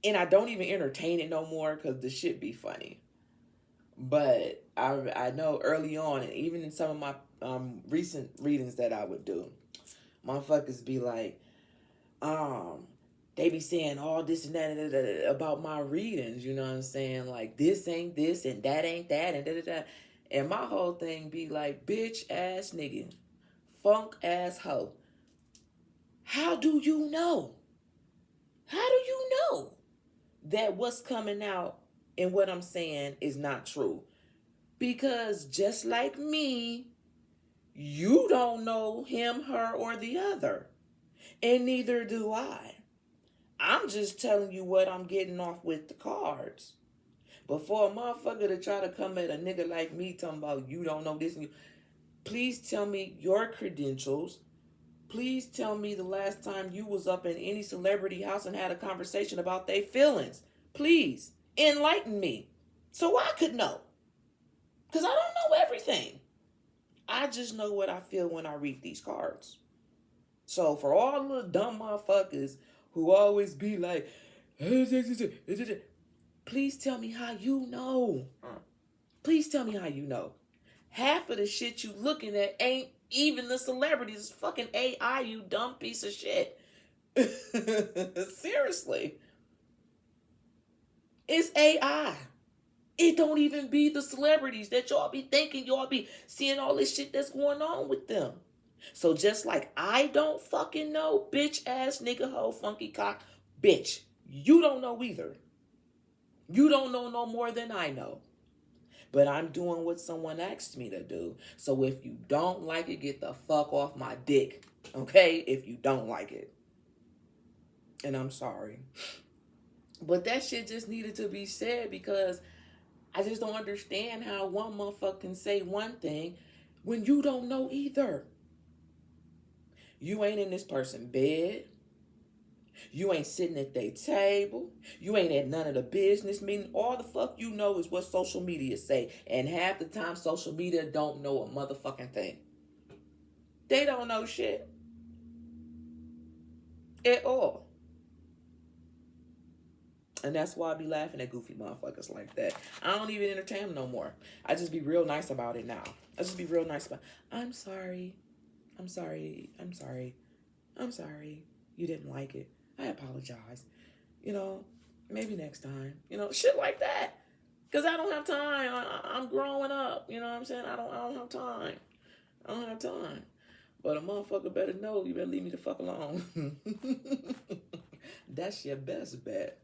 and I don't even entertain it no more because the shit be funny. But I know early on, and even in some of my recent readings that I would do, motherfuckers be like, um, they be saying all this and that about my readings. You know what I'm saying? Like, this ain't this and that ain't that and da da da. And my whole thing be like, bitch ass nigga, funk ass hoe. How do you know? How do you know that what's coming out and what I'm saying is not true? Because just like me, you don't know him, her, or the other. And neither do I. I'm just telling you what I'm getting off with the cards. But for a motherfucker to try to come at a nigga like me talking about you don't know this and you, please tell me your credentials. Please tell me the last time you was up in any celebrity house and had a conversation about their feelings. Please enlighten me so I could know. Because I don't know everything. I just know what I feel when I read these cards. So for all the dumb motherfuckers who always be like, please tell me how you know. Please tell me how you know. Half of the shit you looking at ain't even the celebrities. It's fucking AI, you dumb piece of shit. Seriously. It's AI. It don't even be the celebrities that y'all be thinking y'all be seeing all this shit that's going on with them. So just like I don't fucking know, bitch ass nigga hoe funky cock bitch, you don't know either. You don't know no more than I know. But I'm doing what someone asked me to do. So if you don't like it, get the fuck off my dick. Okay? If you don't like it. And I'm sorry. But that shit just needed to be said because I just don't understand how one motherfucker can say one thing when you don't know either. You ain't in this person's bed. You ain't sitting at their table. You ain't at none of the business meetings. All the fuck you know is what social media say. And half the time social media don't know a motherfucking thing. They don't know shit. At all. And that's why I be laughing at goofy motherfuckers like that. I don't even entertain them no more. I just be real nice about it now. I just be real nice about I'm sorry. I'm sorry. I'm sorry. I'm sorry. You didn't like it. I apologize. You know, maybe next time. You know, shit like that. Because I don't have time. I'm growing up. You know what I'm saying? I don't have time. I don't have time. But a motherfucker better know you better leave me the fuck alone. That's your best bet.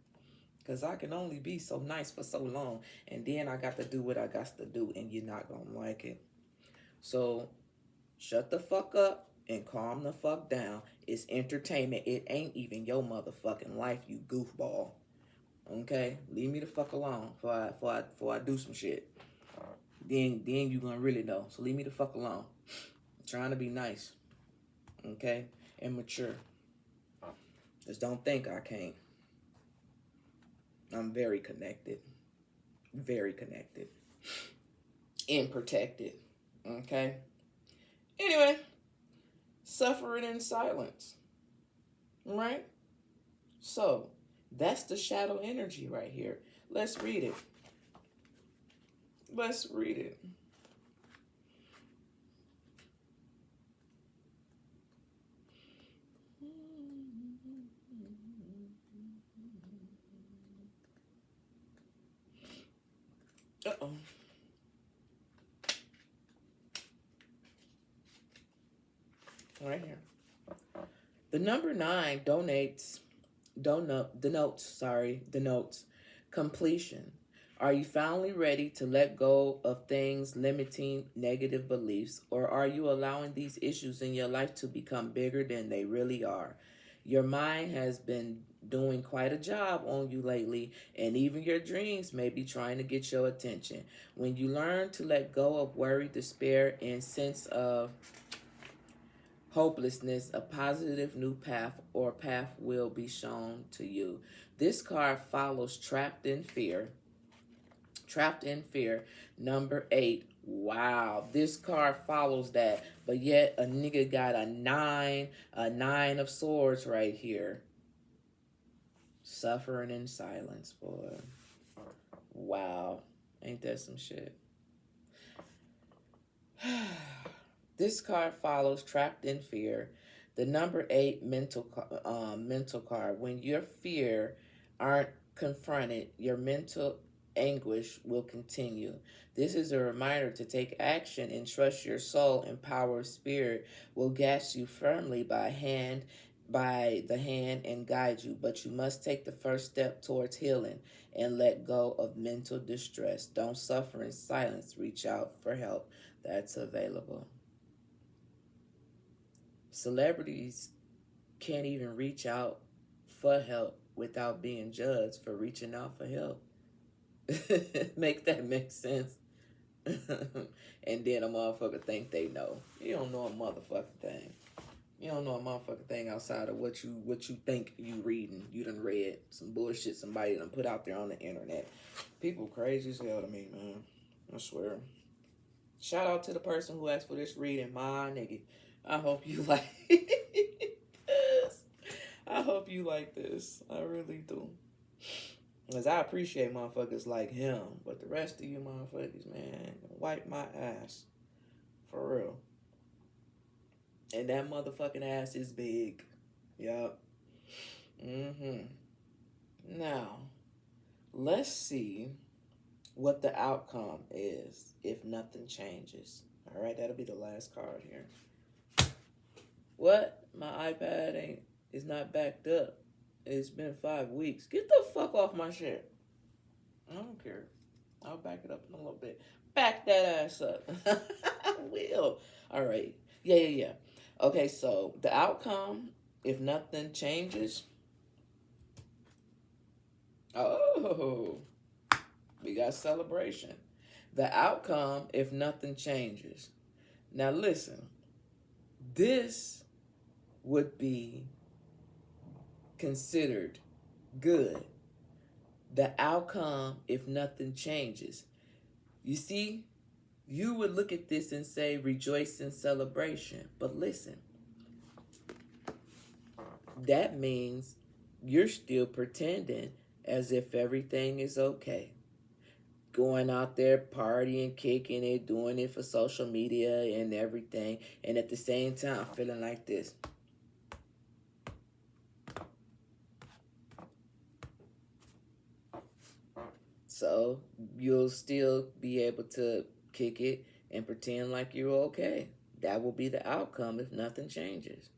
Because I can only be so nice for so long. And then I got to do what I got to do. And you're not going to like it. So, shut the fuck up and calm the fuck down. It's entertainment. It ain't even your motherfucking life, you goofball. Okay? Leave me the fuck alone before I do some shit. Then you gonna really know. So leave me the fuck alone. I'm trying to be nice. Okay? And mature. Just don't think I can't. I'm very connected. Very connected. And protected. Okay? Anyway. Suffering in silence. Right? So, that's the shadow energy right here. Let's read it. Let's read it. Uh-oh. Right here. The number 9 denotes completion. Are you finally ready to let go of things limiting negative beliefs, or are you allowing these issues in your life to become bigger than they really are? Your mind has been doing quite a job on you lately, and even your dreams may be trying to get your attention. When you learn to let go of worry, despair, and sense of hopelessness, a positive new path will be shown to you. This card follows trapped in fear. Trapped in fear, number 8. Wow, this card follows that, but yet a nigga got a 9 of swords right here. Suffering in silence, boy. Wow, ain't that some shit? This card follows trapped in fear. The number 8 mental card. When your fear aren't confronted, your mental anguish will continue. This is a reminder to take action and trust your soul and power of spirit will grasp you firmly by by the hand and guide you, but you must take the first step towards healing and let go of mental distress. Don't suffer in silence. Reach out for help that's available. Celebrities can't even reach out for help without being judged for reaching out for help. Make that make sense? And then a motherfucker think they know. You don't know a motherfucking thing. You don't know a motherfucking thing outside of what you think you reading. You done read some bullshit somebody done put out there on the internet. People crazy as hell to me, man. I swear. Shout out to the person who asked for this reading, my nigga. I hope you like this. I hope you like this. I really do. Because I appreciate motherfuckers like him. But the rest of you motherfuckers, man, wipe my ass. For real. And that motherfucking ass is big. Yup. Now, let's see what the outcome is if nothing changes. Alright, that'll be the last card here. What? My iPad is not backed up. It's been 5 weeks. Get the fuck off my shit. I don't care. I'll back it up in a little bit. Back that ass up. I will. Alright. Yeah. Okay, so the outcome, if nothing changes. Oh, we got celebration. The outcome, if nothing changes. Now listen, this would be considered good. The outcome, if nothing changes. You see, you would look at this and say rejoice in celebration. But listen, that means you're still pretending as if everything is okay. Going out there, partying, kicking it, doing it for social media and everything. And at the same time, feeling like this. So you'll still be able to kick it and pretend like you're okay. That will be the outcome if nothing changes.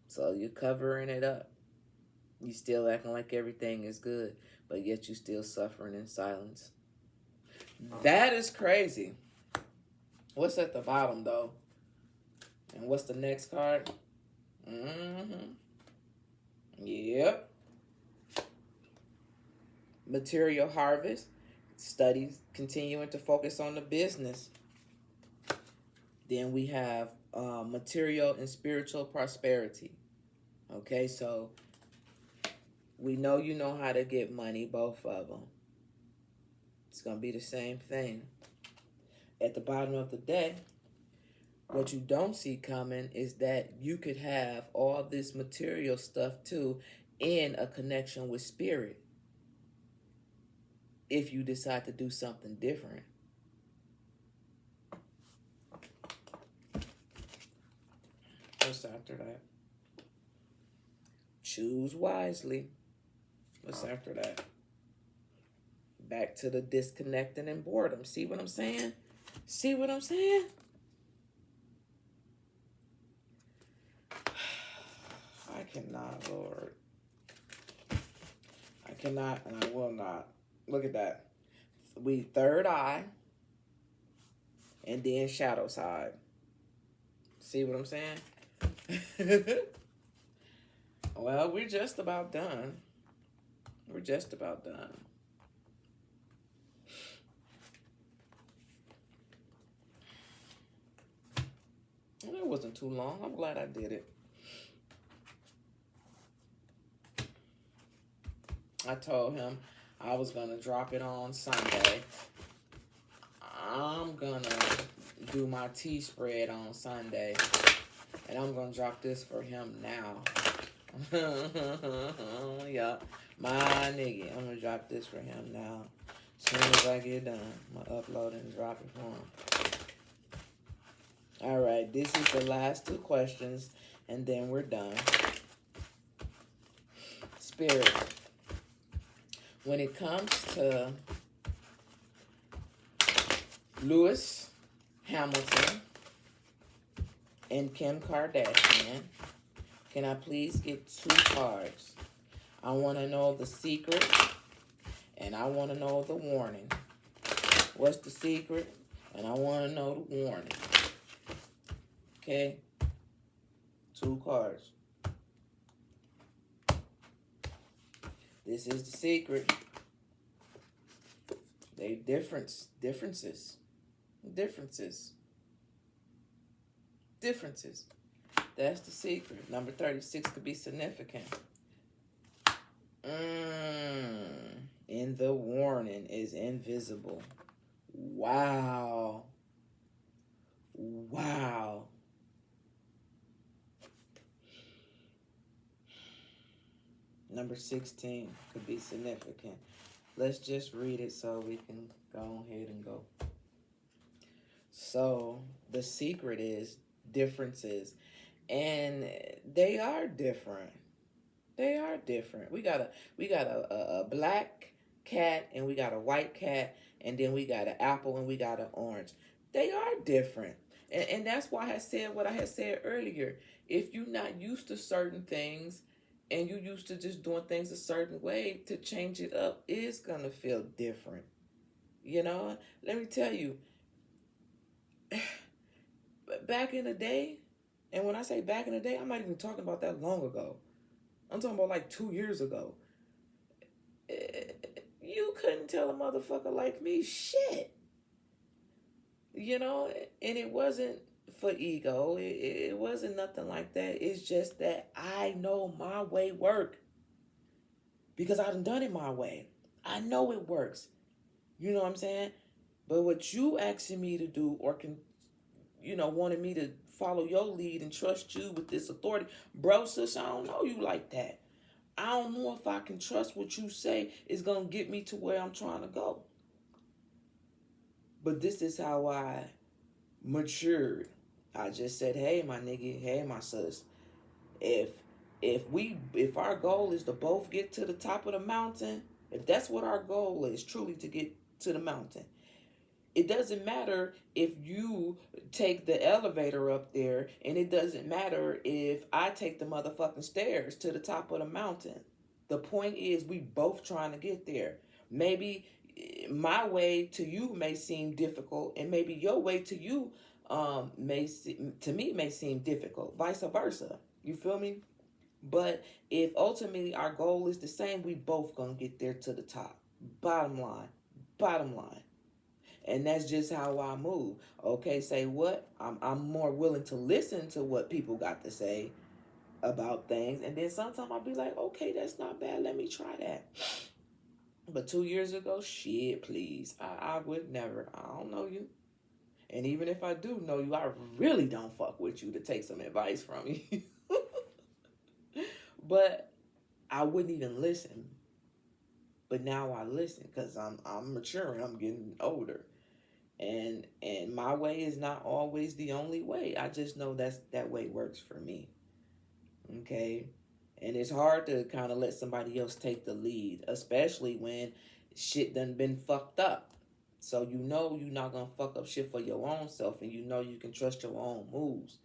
So you're covering it up. You still acting like everything is good, but yet you still suffering in silence. That is crazy. What's at the bottom, though? And what's the next card? Yep. Material harvest. Studies continuing to focus on the business. Then we have material and spiritual prosperity. Okay, so we know you know how to get money, both of them. It's going to be the same thing. At the bottom of the deck, what you don't see coming is that you could have all this material stuff too in a connection with spirit if you decide to do something different. What's after that? Choose wisely. What's after that? Back to the disconnecting and boredom. See what I'm saying? See what I'm saying? I cannot, Lord. I cannot and I will not. Look at that. We third eye and then shadow side. See what I'm saying? Well, we're just about done. We're just about done. And it wasn't too long. I'm glad I did it. I told him I was going to drop it on Sunday. I'm going to do my tea spread on Sunday. And I'm going to drop this for him now. Yeah, my nigga. I'm going to drop this for him now. As soon as I get done, I'm going to upload and drop it for him. All right, this is the last two questions, and then we're done. Spirit. When it comes to Lewis Hamilton and Kim Kardashian, Can I please get 2 cards? I want to know the secret, and I want to know the warning. What's the secret? And I want to know the warning. Okay? 2 cards. This is the secret. They differences. Differences. That's the secret. Number 36 could be significant. And the warning is invisible. Wow. Number 16 could be significant. Let's just read it so we can go ahead and go. So the secret is differences. And they are different. We got a black cat, and we got a white cat, and then we got an apple, and we got an orange. They are different. And that's why I said what I had said earlier. If you're not used to certain things and you used to just doing things a certain way, to change it up is going to feel different. You know, let me tell you, back in the day, and when I say back in the day, I'm not even talking about that long ago. I'm talking about like 2 years ago. You couldn't tell a motherfucker like me shit. You know, and it wasn't for ego. It wasn't nothing like that. It's just that I know my way work. Because I done it my way. I know it works. You know what I'm saying? But what you asking me to do, or wanted me to follow your lead and trust you with this authority, bro, sis, I don't know you like that. I don't know if I can trust what you say is going to get me to where I'm trying to go. But this is how I matured. I just said, hey, my nigga, hey, my sis, if our goal is to both get to the top of the mountain, if that's what our goal is, truly to get to the mountain, it doesn't matter if you take the elevator up there, and it doesn't matter if I take the motherfucking stairs to the top of the mountain. The point is, we both trying to get there. Maybe my way to you may seem difficult, and maybe your way to you may seem difficult. Vice versa. You feel me? But if ultimately our goal is the same, we both gonna get there to the top. Bottom line. And that's just how I move. Okay, say what? I'm more willing to listen to what people got to say about things. And then sometimes I'll be like, okay, that's not bad. Let me try that. But 2 years ago, shit, please. I would never. I don't know you. And even if I do know you, I really don't fuck with you to take some advice from you. But I wouldn't even listen. But now I listen because I'm maturing. I'm getting older. And my way is not always the only way. I just know that way works for me. Okay? And it's hard to kind of let somebody else take the lead, especially when shit done been fucked up. So you know you're not going to fuck up shit for your own self, and you know you can trust your own moves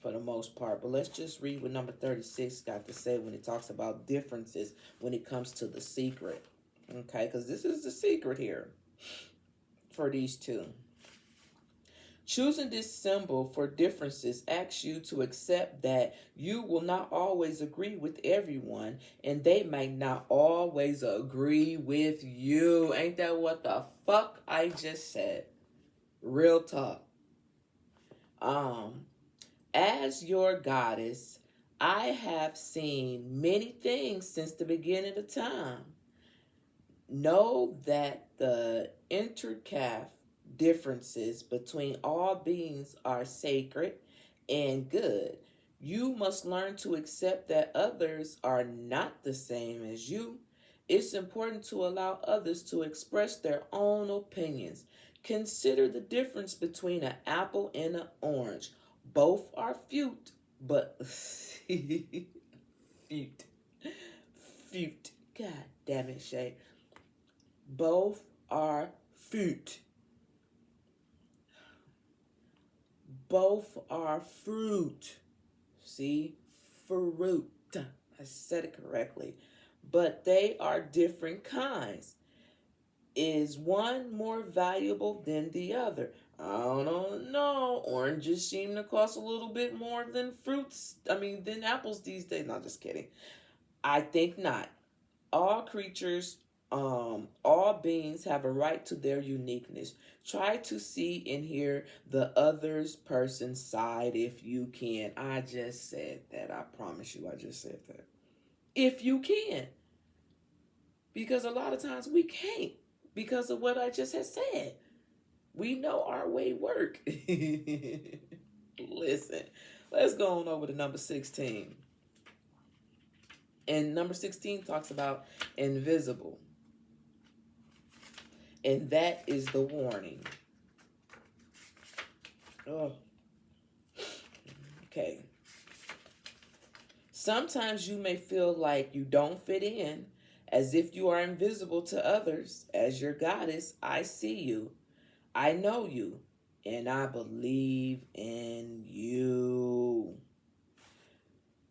for the most part. But let's just read what number 36 got to say when it talks about differences when it comes to the secret. Okay? Because this is the secret here for these two. Choosing this symbol for differences asks you to accept that you will not always agree with everyone, and they may not always agree with you. Ain't that what the fuck I just said? Real talk. As your goddess, I have seen many things since the beginning of time. Know that the intricate differences between all beings are sacred and good. You must learn to accept that others are not the same as you. It's important to allow others to express their own opinions. Consider the difference between an apple and an orange. Both are fruit, but fruit. God damn it, Shay. Both are fruit. Both are fruit. See? fruit. I said it correctly. But they are different kinds. Is one more valuable than the other? I don't know. Oranges seem to cost a little bit more than fruits. Than apples these days. Not just kidding. I think not. All creatures, all beings have a right to their uniqueness. Try to see and hear the other's person's side if you can. I just said that. I promise you, I just said that. If you can. Because a lot of times we can't because of what I just had said. We know our way work. Listen, let's go on over to number 16. And number 16 talks about invisible. And that is the warning. Oh, okay. Sometimes you may feel like you don't fit in, as if you are invisible to others. As your goddess, I see you. I know you. And I believe in you.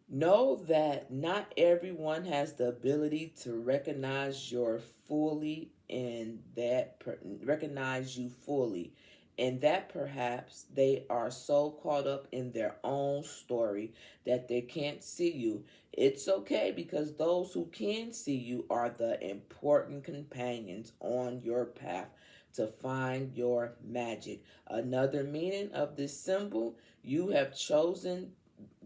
Know that not everyone has the ability to recognize your fully and that recognize you fully, and that perhaps they are so caught up in their own story that they can't see you. It's okay because those who can see you are the important companions on your path to find your magic. Another meaning of this symbol you have chosen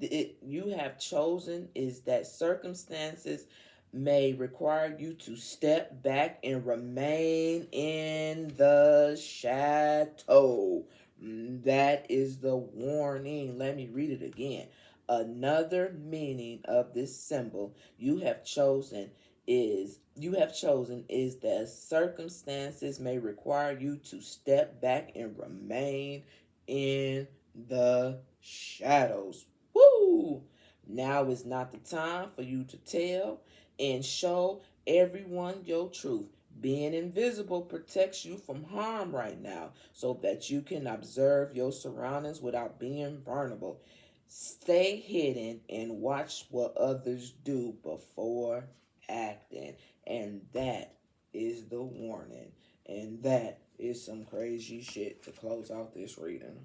is that circumstances may require you to step back and remain in the shadow. That is the warning. Let me read it again. Another meaning of this symbol you have chosen is that circumstances may require you to step back and remain in the shadows. Woo! Now is not the time for you to tell and show everyone your truth. Being invisible protects you from harm right now so that you can observe your surroundings without being vulnerable. Stay hidden and watch what others do before acting. And that is the warning. And that is some crazy shit to close out this reading.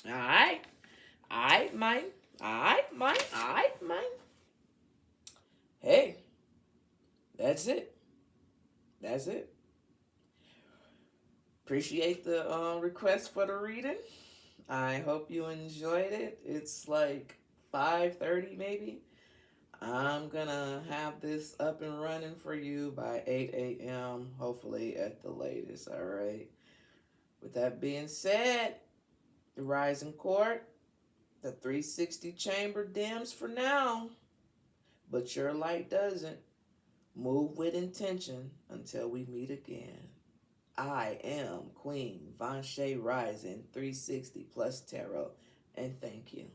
Alright? Alright, mine. Alright, mine. Alright, mine. Hey, that's it. That's it. Appreciate the request for the reading. I hope you enjoyed it. It's like 5:30 maybe. I'm gonna have this up and running for you by 8 a.m. hopefully at the latest. All right. With that being said, the Rising Court, the 360 chamber dims for now, but your light doesn't. Move with intention until we meet again. I am Queen Vanshay Rising 360 plus Tarot, and thank you.